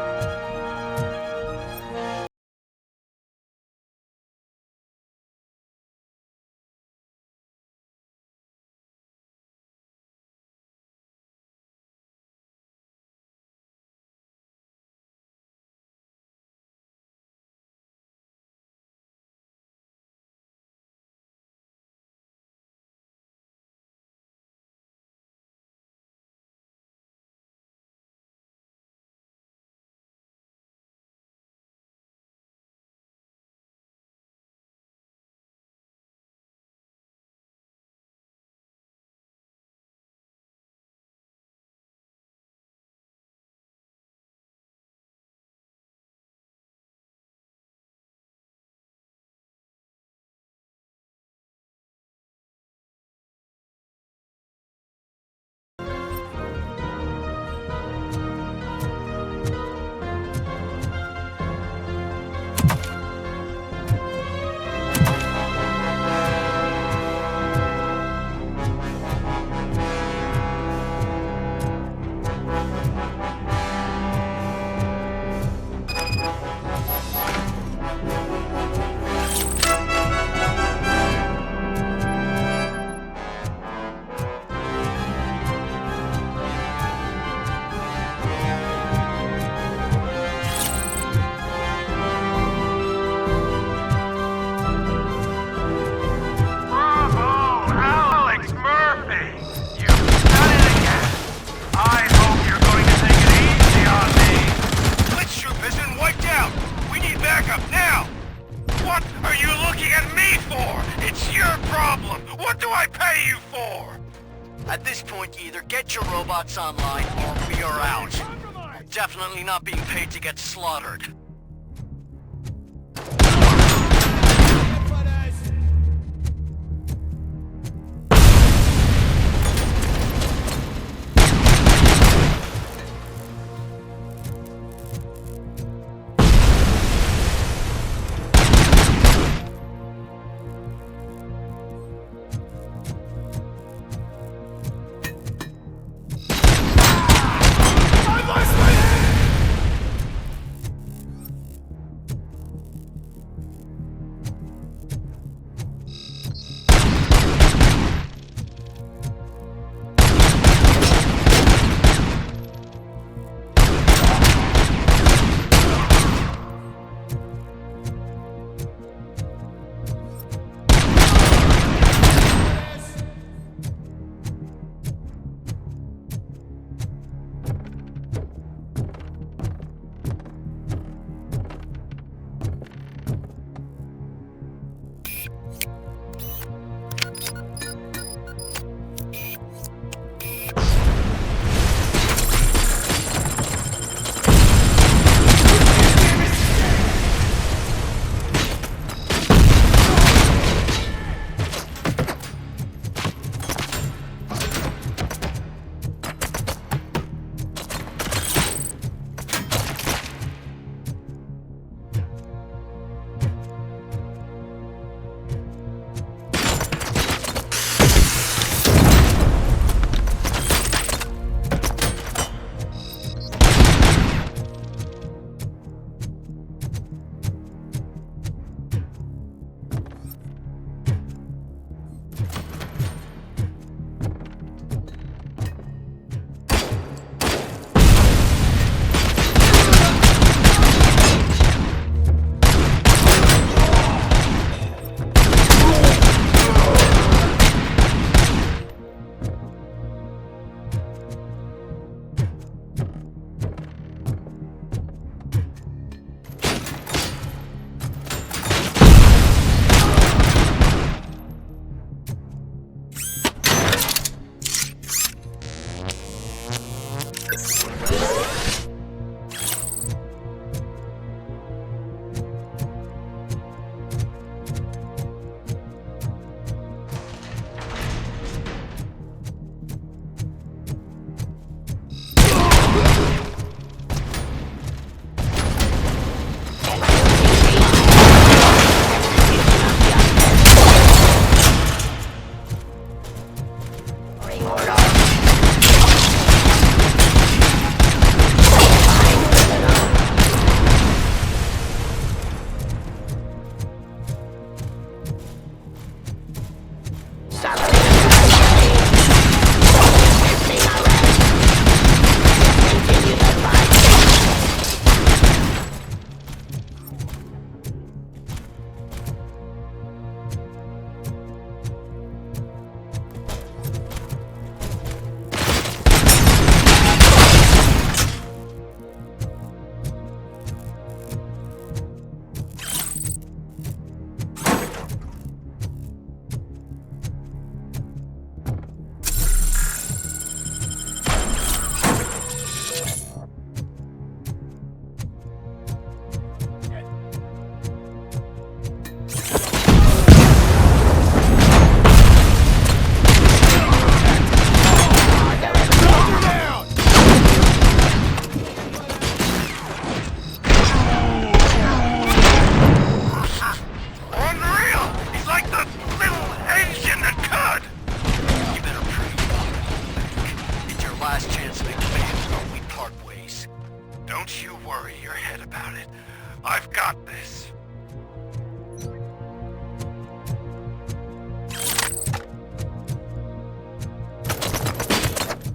backup, now! What are you looking at me for? It's your problem! What do I pay you for? At this point, you either get your robots online or we are out. We're definitely not being paid to get slaughtered.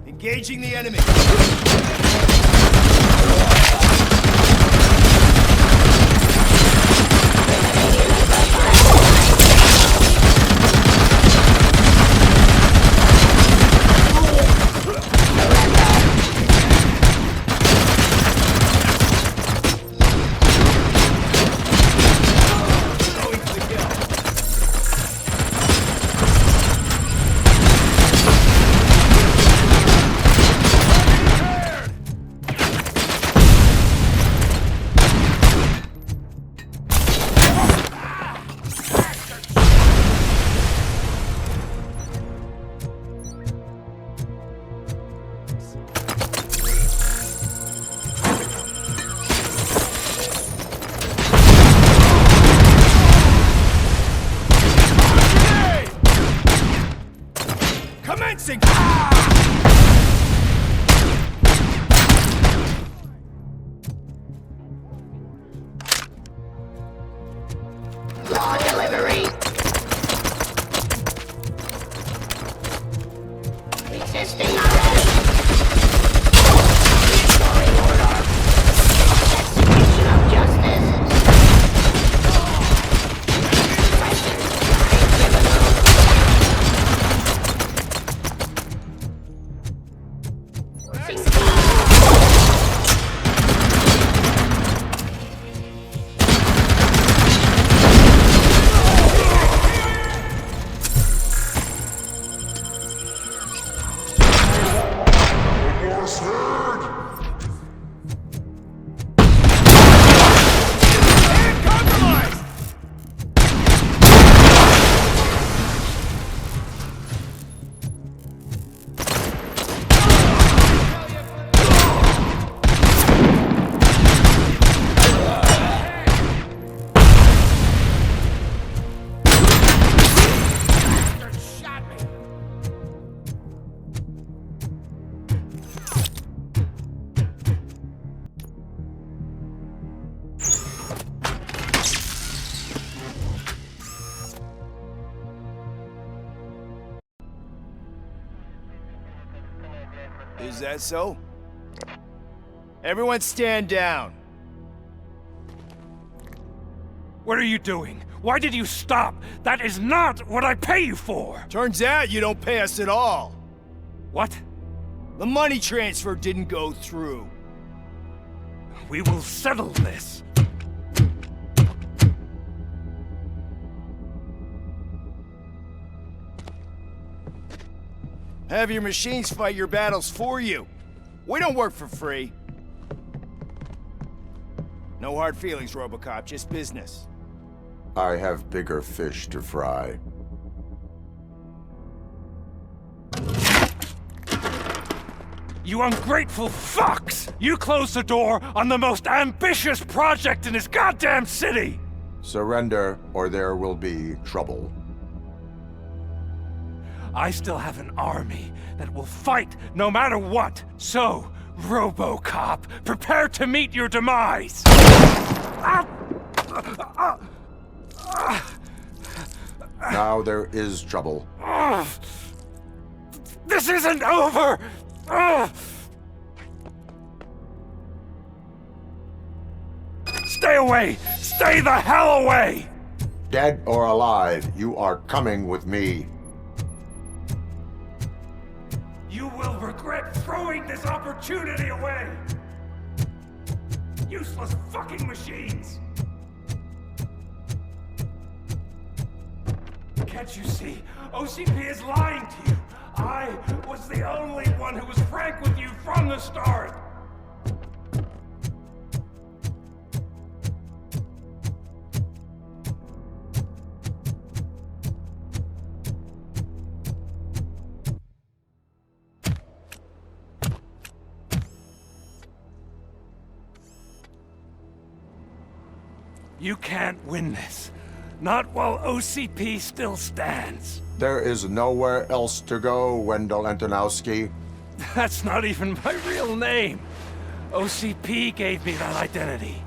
Engaging the enemy. relaxing! Law delivery. Resisting arrest. Restoring order. Execution of justice. Is that so? Everyone stand down. What are you doing? Why did you stop? That is not what I pay you for! Turns out you don't pay us at all. What? The money transfer didn't go through. We will settle this. Have your machines fight your battles for you. We don't work for free. No hard feelings, Robocop, just business. I have bigger fish to fry. You ungrateful fucks! You closed the door on the most ambitious project in this goddamn city! Surrender, or there will be trouble. I still have an army that will fight no matter what. So, Robocop, prepare to meet your demise! Now there is trouble. This isn't over! Stay away! Stay the hell away! Dead or alive, you are coming with me. You will regret throwing this opportunity away! Useless fucking machines! Can't you see? OCP is lying to you! I was the only one who was frank with you from the start! You can't win this. Not while OCP still stands. There is nowhere else to go, Wendell Antonowski. That's not even my real name. OCP gave me that identity.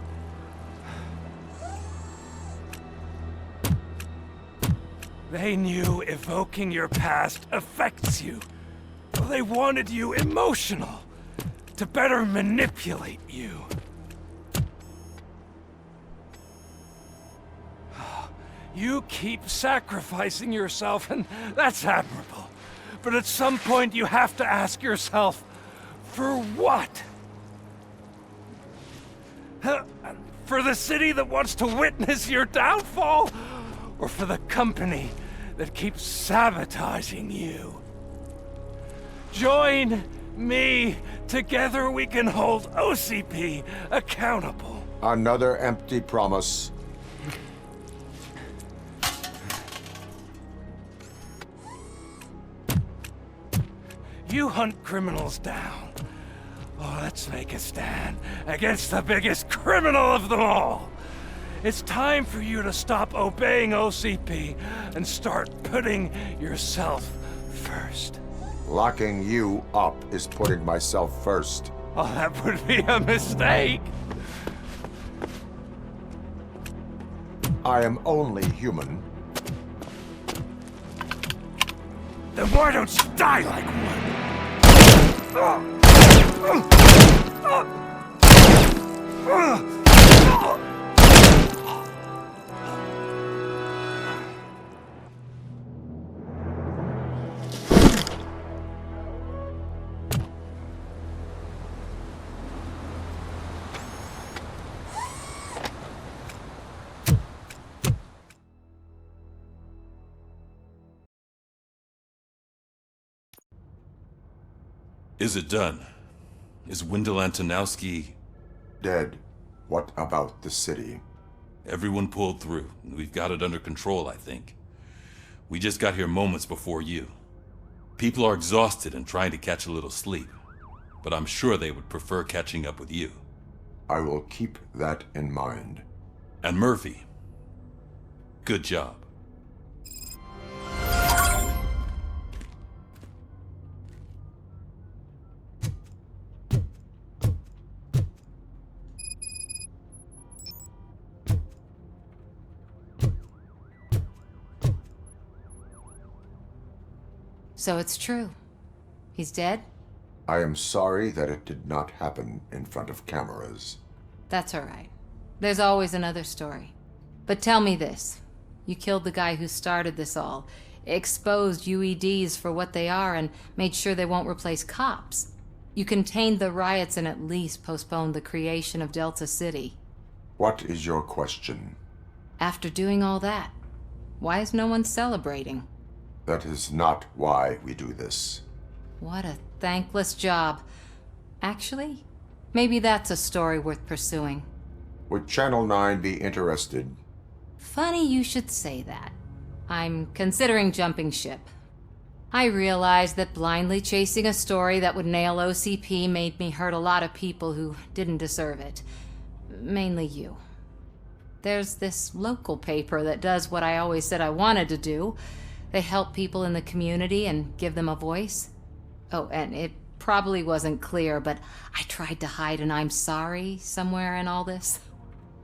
They knew evoking your past affects you. They wanted you emotional, to better manipulate you. You keep sacrificing yourself, and that's admirable. But at some point you have to ask yourself, for what? For the city that wants to witness your downfall? Or for the company that keeps sabotaging you? Join me. Together we can hold OCP accountable. Another empty promise. You hunt criminals down. Oh, let's make a stand against the biggest criminal of them all. It's time for you to stop obeying OCP and start putting yourself first. Locking you up is putting myself first. Oh, that would be a mistake. I am only human. Then why don't you die like one? Is it done? Is Wendell Antonowski... dead? What about the city? Everyone pulled through. We've got it under control, I think. We just got here moments before you. People are exhausted and trying to catch a little sleep. But I'm sure they would prefer catching up with you. I will keep that in mind. And Murphy, good job. So it's true. He's dead? I am sorry that it did not happen in front of cameras. That's all right. There's always another story. But tell me this. You killed the guy who started this all, exposed UEDs for what they are, and made sure they won't replace cops. You contained the riots and at least postponed the creation of Delta City. What is your question? After doing all that, why is no one celebrating? That is not why we do this. What a thankless job. Actually, maybe that's a story worth pursuing. Would Channel 9 be interested? Funny you should say that. I'm considering jumping ship. I realized that blindly chasing a story that would nail OCP made me hurt a lot of people who didn't deserve it. Mainly you. There's this local paper that does what I always said I wanted to do. They help people in the community and give them a voice. Oh, and it probably wasn't clear, but I tried to hide an I'm sorry somewhere in all this.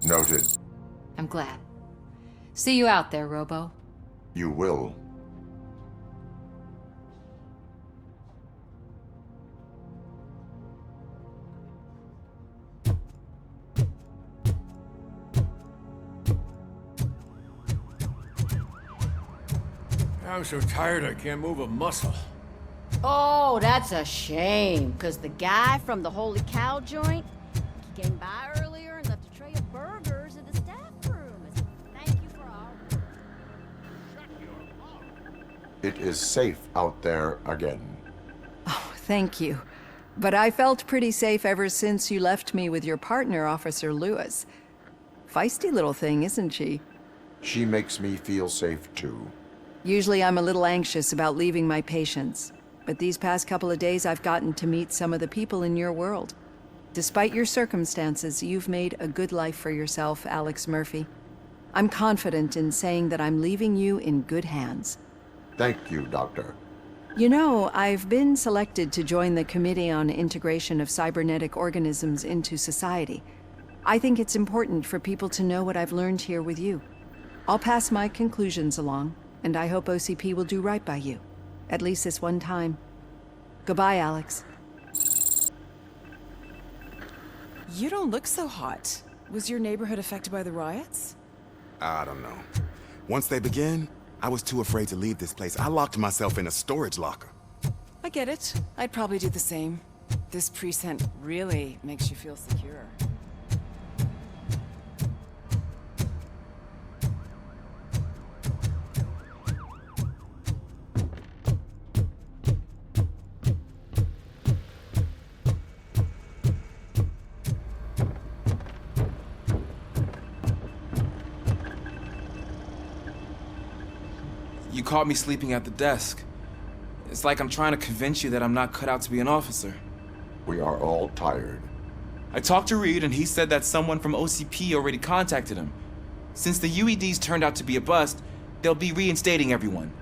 Noted. I'm glad. See you out there, Robo. You will. I'm so tired I can't move a muscle. Oh, that's a shame, because the guy from the Holy Cow joint, he came by earlier and left a tray of burgers in the staff room. Thank you for all. It is safe out there again. Oh, thank you. But I felt pretty safe ever since you left me with your partner, Officer Lewis. Feisty little thing, isn't she? She makes me feel safe too. Usually I'm a little anxious about leaving my patients, but these past couple of days I've gotten to meet some of the people in your world. Despite your circumstances, you've made a good life for yourself, Alex Murphy. I'm confident in saying that I'm leaving you in good hands. Thank you, Doctor. You know, I've been selected to join the Committee on Integration of Cybernetic Organisms into Society. I think it's important for people to know what I've learned here with you. I'll pass my conclusions along, and I hope OCP will do right by you. At least this one time. Goodbye, Alex. You don't look so hot. Was your neighborhood affected by the riots? I don't know. Once they began, I was too afraid to leave this place. I locked myself in a storage locker. I get it. I'd probably do the same. This precinct really makes you feel secure. You caught me sleeping at the desk. It's like I'm trying to convince you that I'm not cut out to be an officer. We are all tired. I talked to Reed and he said that someone from OCP already contacted him. Since the UEDs turned out to be a bust, they'll be reinstating everyone.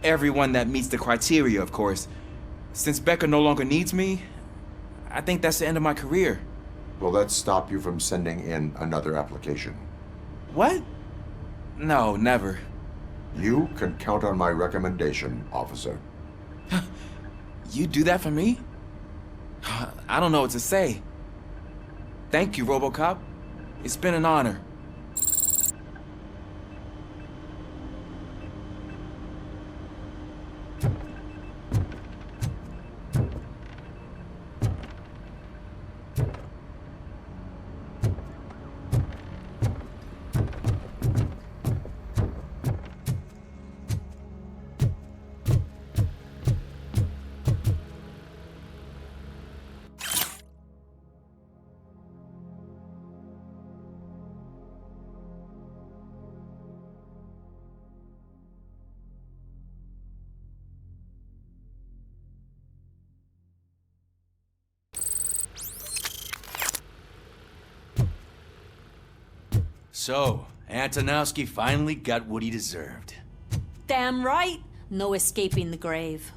Everyone that meets the criteria, of course. Since Becca no longer needs me, I think that's the end of my career. Will that stop you from sending in another application? What? No, never. You can count on my recommendation, officer. You do that for me? I don't know what to say. Thank you, Robocop. It's been an honor. So, Antonowski finally got what he deserved. Damn right. No escaping the grave.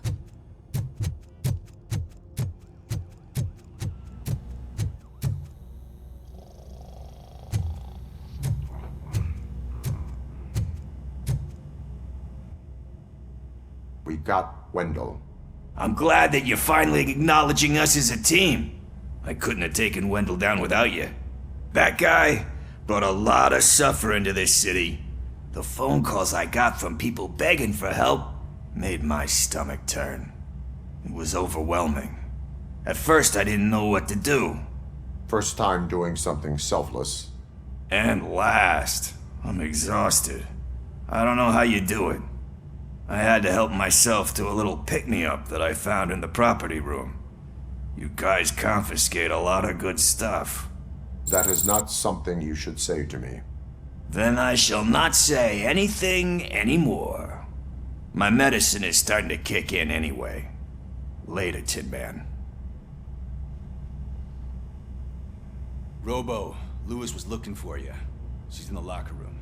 We got Wendell. I'm glad that you're finally acknowledging us as a team. I couldn't have taken Wendell down without you. That guy brought a lot of suffering to this city. The phone calls I got from people begging for help made my stomach turn. It was overwhelming. At first, I didn't know what to do. First time doing something selfless. And last, I'm exhausted. I don't know how you do it. I had to help myself to a little pick-me-up that I found in the property room. You guys confiscate a lot of good stuff. That is not something you should say to me. Then I shall not say anything anymore. My medicine is starting to kick in anyway. Later, Tin Man. Robo, Lewis was looking for you. She's in the locker room.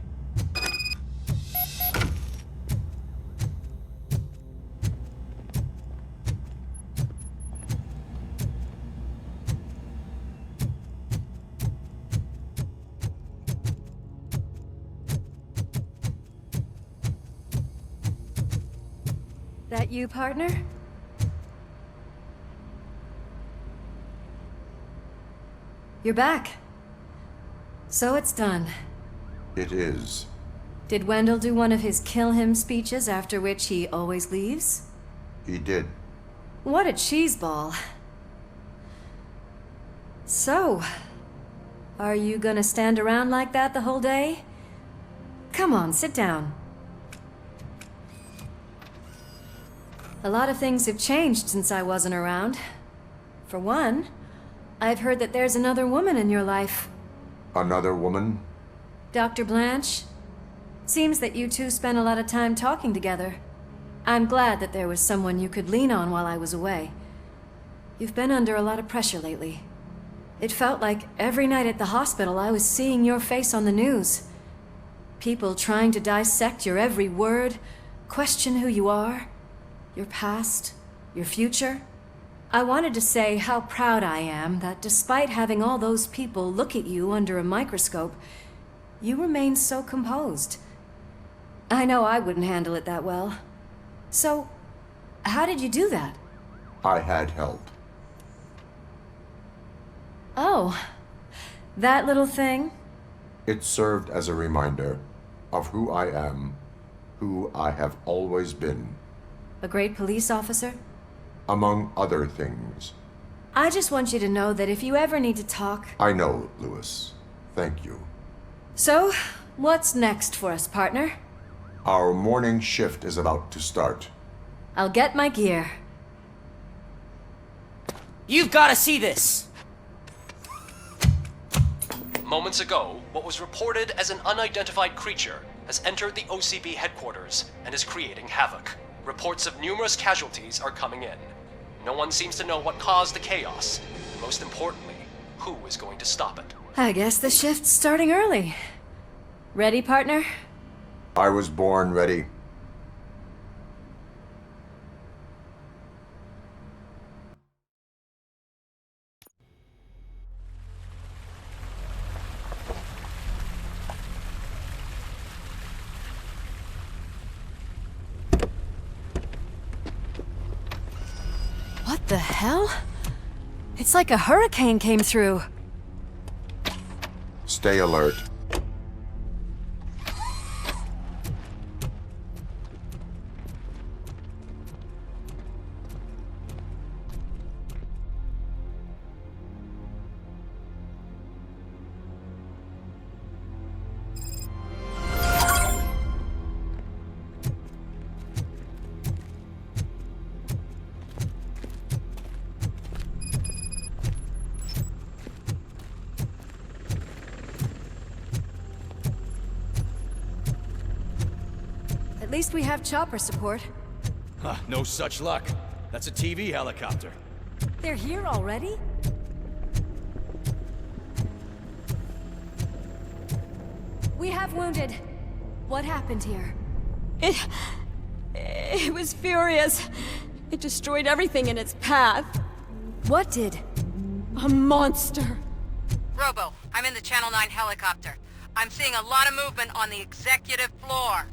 That you, partner? You're back. So it's done. It is. Did Wendell do one of his kill him speeches after which he always leaves? He did. What a cheeseball. So, are you gonna stand around like that the whole day? Come on, sit down. A lot of things have changed since I wasn't around. For one, I've heard that there's another woman in your life. Another woman? Dr. Blanche? Seems that you two spent a lot of time talking together. I'm glad that there was someone you could lean on while I was away. You've been under a lot of pressure lately. It felt like every night at the hospital I was seeing your face on the news. People trying to dissect your every word, question who you are, your past, your future. I wanted to say how proud I am that despite having all those people look at you under a microscope, you remain so composed. I know I wouldn't handle it that well. So, how did you do that? I had help. Oh, that little thing? It served as a reminder of who I am, who I have always been. A great police officer? Among other things. I just want you to know that if you ever need to talk... I know, Lewis. Thank you. So, what's next for us, partner? Our morning shift is about to start. I'll get my gear. You've got to see this! Moments ago, what was reported as an unidentified creature has entered the OCB headquarters and is creating havoc. Reports of numerous casualties are coming in. No one seems to know what caused the chaos. And most importantly, who is going to stop it. I guess the shift's starting early. Ready, partner? I was born ready. What the hell? It's like a hurricane came through. Stay alert. At least we have chopper support. Huh, no such luck. That's a TV helicopter. They're here already? We have wounded. What happened here? It was furious. It destroyed everything in its path. What did? A monster. Robo, I'm in the Channel 9 helicopter. I'm seeing a lot of movement on the executive floor.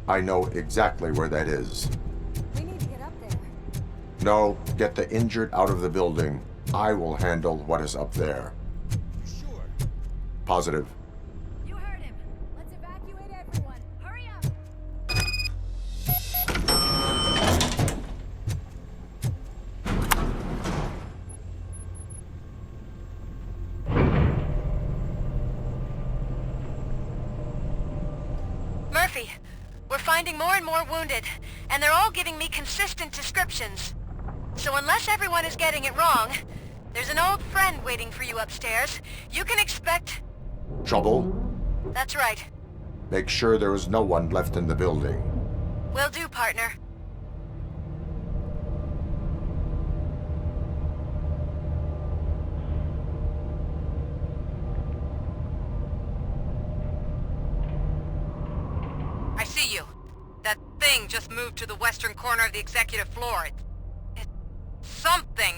I know exactly where that is. We need to get up there. No, get the injured out of the building. I will handle what is up there. Sure. Positive. You heard him. Let's evacuate everyone. Hurry up! Murphy, we're finding more and more wounded, and they're all giving me consistent descriptions. So unless everyone is getting it wrong, there's an old friend waiting for you upstairs. You can expect... Trouble? That's right. Make sure there is no one left in the building. Will do, partner. I see you. That thing just moved to the western corner of the executive floor. It's something.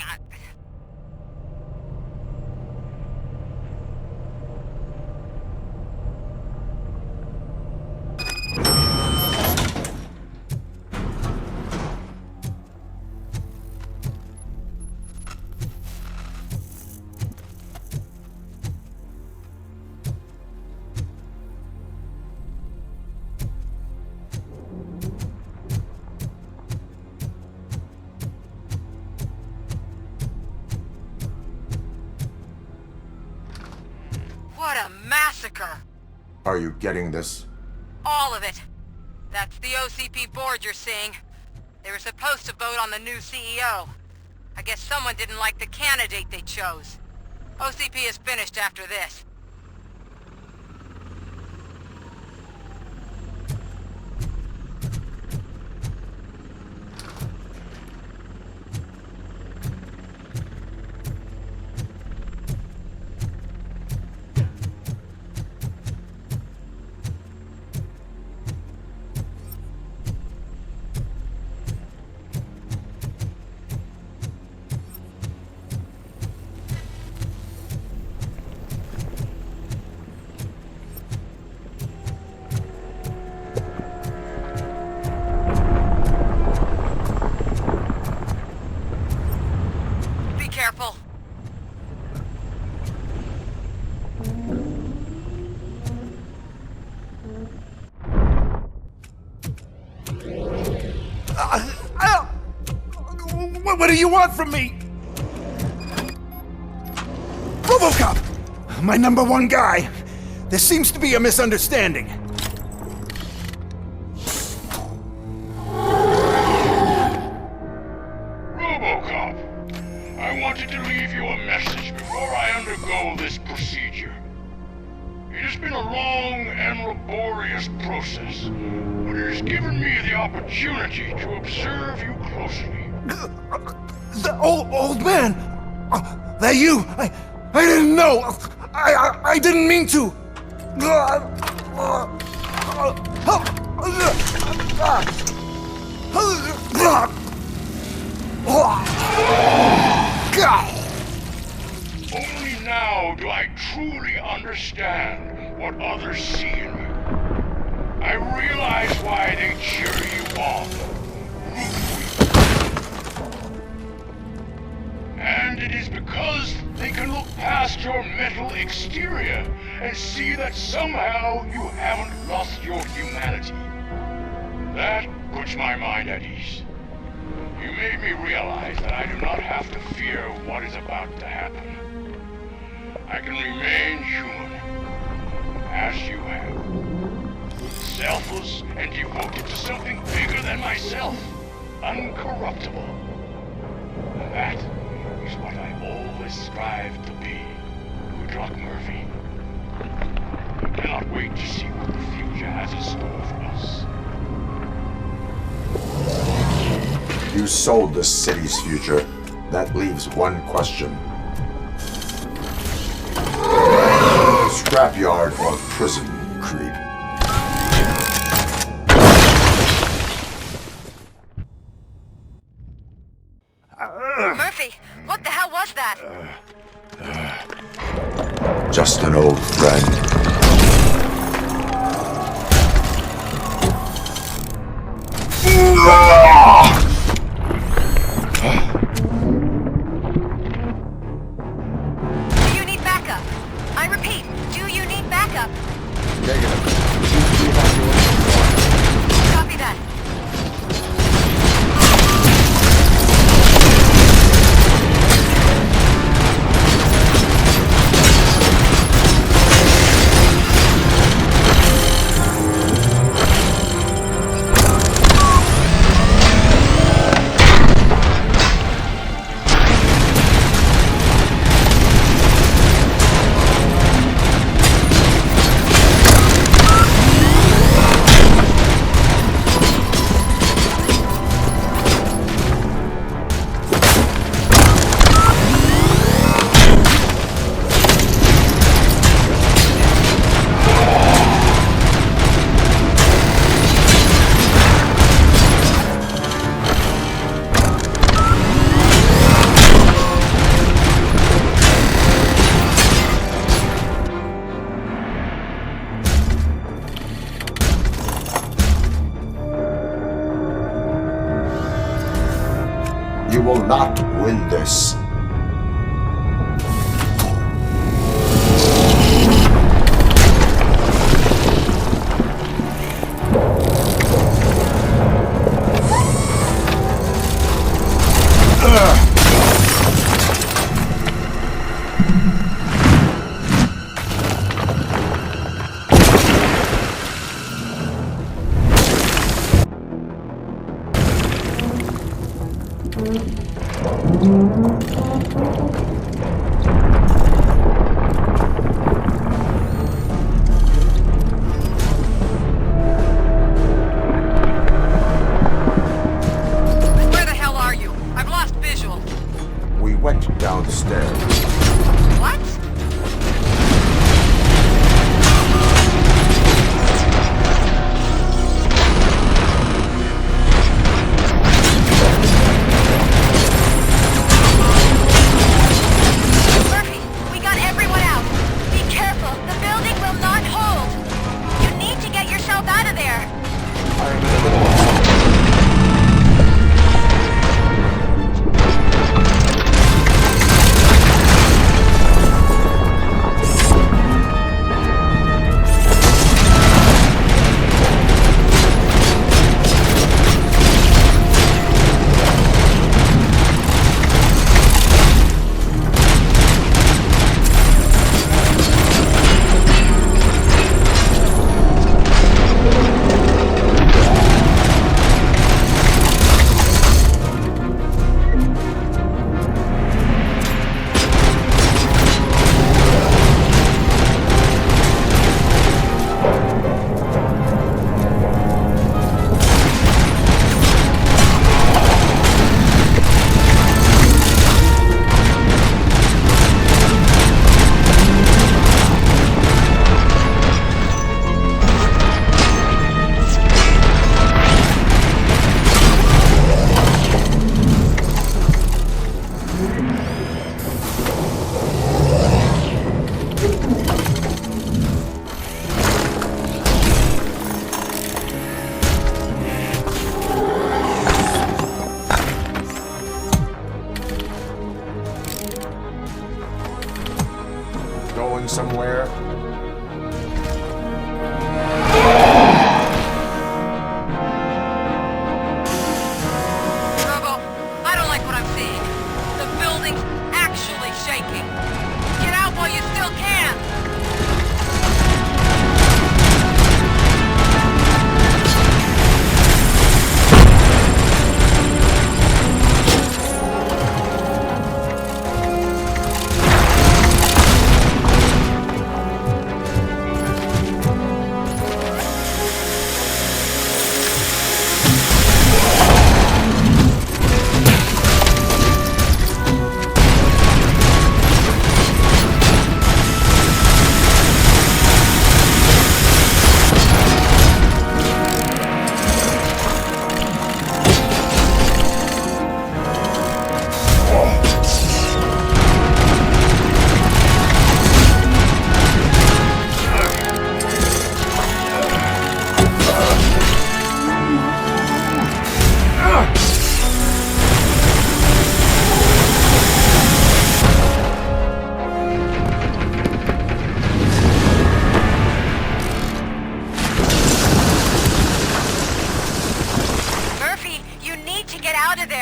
What a massacre! Are you getting this? All of it. That's the OCP board you're seeing. They were supposed to vote on the new CEO. I guess someone didn't like the candidate they chose. OCP is finished after this. Careful. What do you want from me? Robocop! My #1 guy. There seems to be a misunderstanding. Robocop, I wanted to leave you a message before I undergo this procedure. It has been a long and laborious process, but it has given me the opportunity to observe you closely. The old man! That you! I didn't know! I didn't mean to! Only now do I truly understand what others see in me. I realize why they cheer you on. And it is because they can look past your mental exterior and see that somehow you haven't lost your humanity. That puts my mind at ease. You made me realize that I do not have to fear what is about to happen. I can remain human, as you have. Selfless and devoted to something bigger than myself. Uncorruptible. And that is what I always strive to be, Woodrock Murphy. I cannot wait to see what the future has in store for us. You sold the city's future. That leaves one question. Scrapyard or prison, creep? Murphy, what the hell was that? Just an old friend. Do you need backup? I repeat, do you need backup? Negative. Copy that. You will not win this. Where the hell are you? I've lost visual. We went downstairs. What?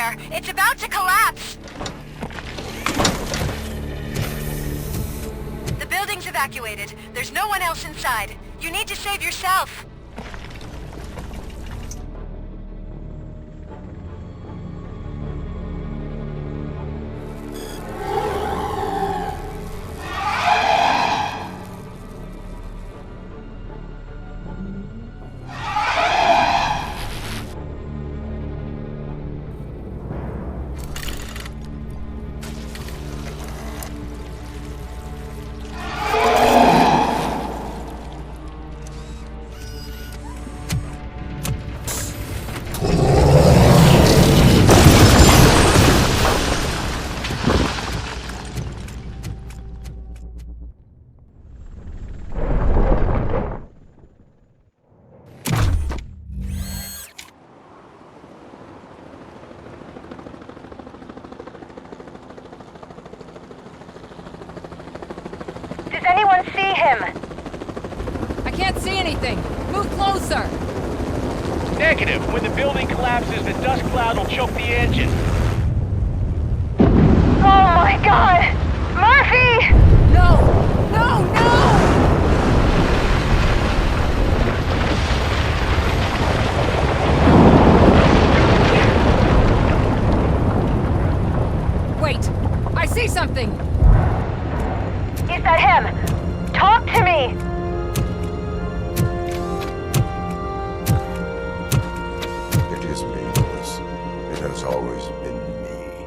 there! It's about to collapse! The building's evacuated. There's no one else inside. You need to save yourself. Does anyone see him? I can't see anything. Move closer. Negative. When the building collapses, the dust cloud will choke the engine. Oh my god! Murphy! No! No, no! Wait! I see something! Is that him? Talk to me! It is me, Louis. It has always been me.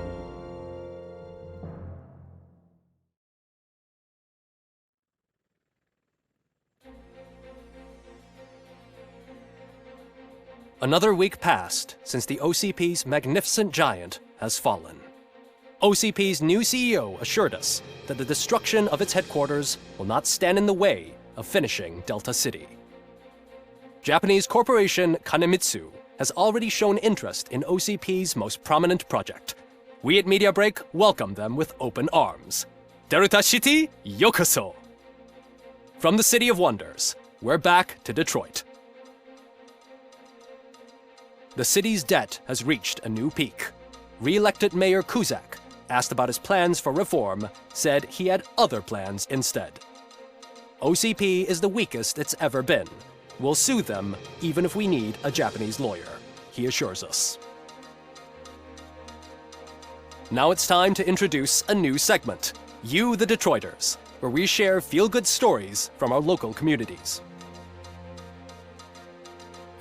Another week passed since the OCP's magnificent giant has fallen. OCP's new CEO assured us that the destruction of its headquarters will not stand in the way of finishing Delta City. Japanese corporation Kanemitsu has already shown interest in OCP's most prominent project. We at Media Break welcome them with open arms. Delta City, yokoso! From the City of Wonders, we're back to Detroit. The city's debt has reached a new peak. Re-elected Mayor Kuzak, asked about his plans for reform, said he had other plans instead. OCP is the weakest it's ever been. We'll sue them even if we need a Japanese lawyer, he assures us. Now it's time to introduce a new segment, You the Detroiters, where we share feel-good stories from our local communities.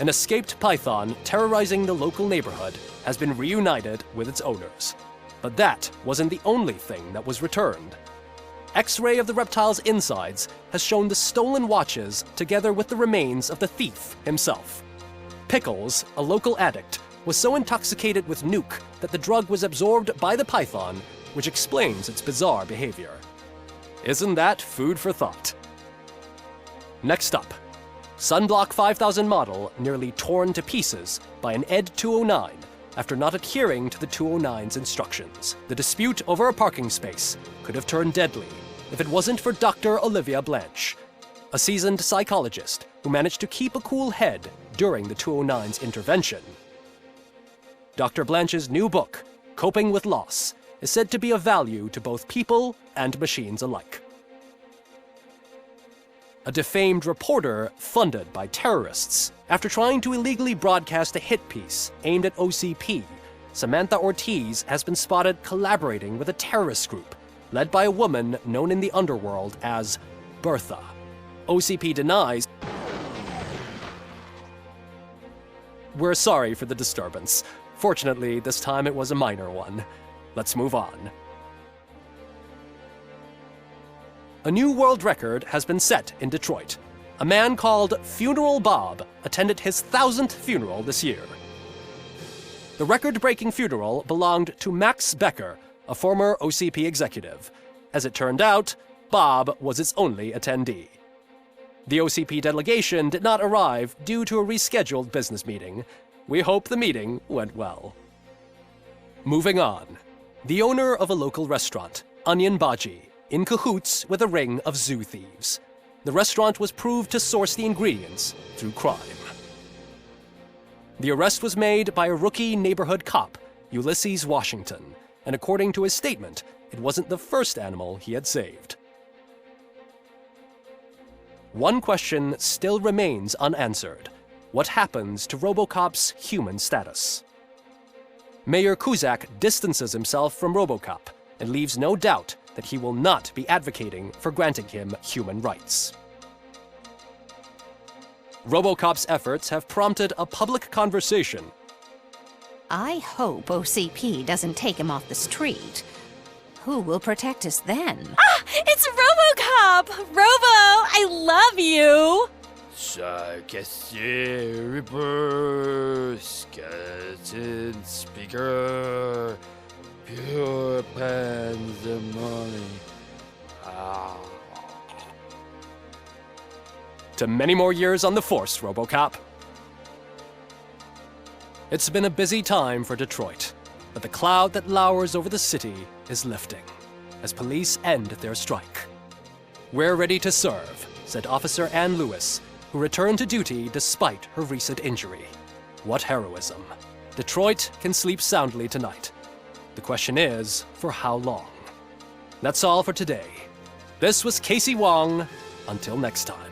An escaped python terrorizing the local neighborhood has been reunited with its owners. But that wasn't the only thing that was returned. X-ray of the reptile's insides has shown the stolen watches together with the remains of the thief himself. Pickles, a local addict, was so intoxicated with Nuke that the drug was absorbed by the python, which explains its bizarre behavior. Isn't that food for thought? Next up, Sunblock 5000 model nearly torn to pieces by an ED 209 after not adhering to the 209's instructions. The dispute over a parking space could have turned deadly if it wasn't for Dr. Olivia Blanche, a seasoned psychologist who managed to keep a cool head during the 209's intervention. Dr. Blanche's new book, Coping with Loss, is said to be of value to both people and machines alike. A defamed reporter funded by terrorists. After trying to illegally broadcast a hit piece aimed at OCP, Samantha Ortiz has been spotted collaborating with a terrorist group led by a woman known in the underworld as Bertha. OCP denies. We're sorry for the disturbance. Fortunately, this time it was a minor one. Let's move on. A new world record has been set in Detroit. A man called Funeral Bob attended his 1000th funeral this year. The record-breaking funeral belonged to Max Becker, a former OCP executive. As it turned out, Bob was its only attendee. The OCP delegation did not arrive due to a rescheduled business meeting. We hope the meeting went well. Moving on. The owner of a local restaurant, Onion Baji, in cahoots with a ring of zoo thieves. The restaurant was proved to source the ingredients through crime. The arrest was made by a rookie neighborhood cop Ulysses Washington, and according to his statement, it wasn't the first animal he had saved. One question still remains unanswered. What happens to Robocop's human status? Mayor Cusack distances himself from Robocop and leaves no doubt that he will not be advocating for granting him human rights. Robocop's efforts have prompted a public conversation. I hope OCP doesn't take him off the street. Who will protect us then? Ah! It's Robocop! Robo, I love you! Reaper, skeleton speaker, pure pandemonium. To many more years on the force, Robocop. It's been a busy time for Detroit, but the cloud that lowers over the city is lifting as police end their strike. "We're ready to serve," said Officer Ann Lewis, who returned to duty despite her recent injury. What heroism. Detroit can sleep soundly tonight. The question is, for how long? That's all for today. This was Casey Wong. Until next time.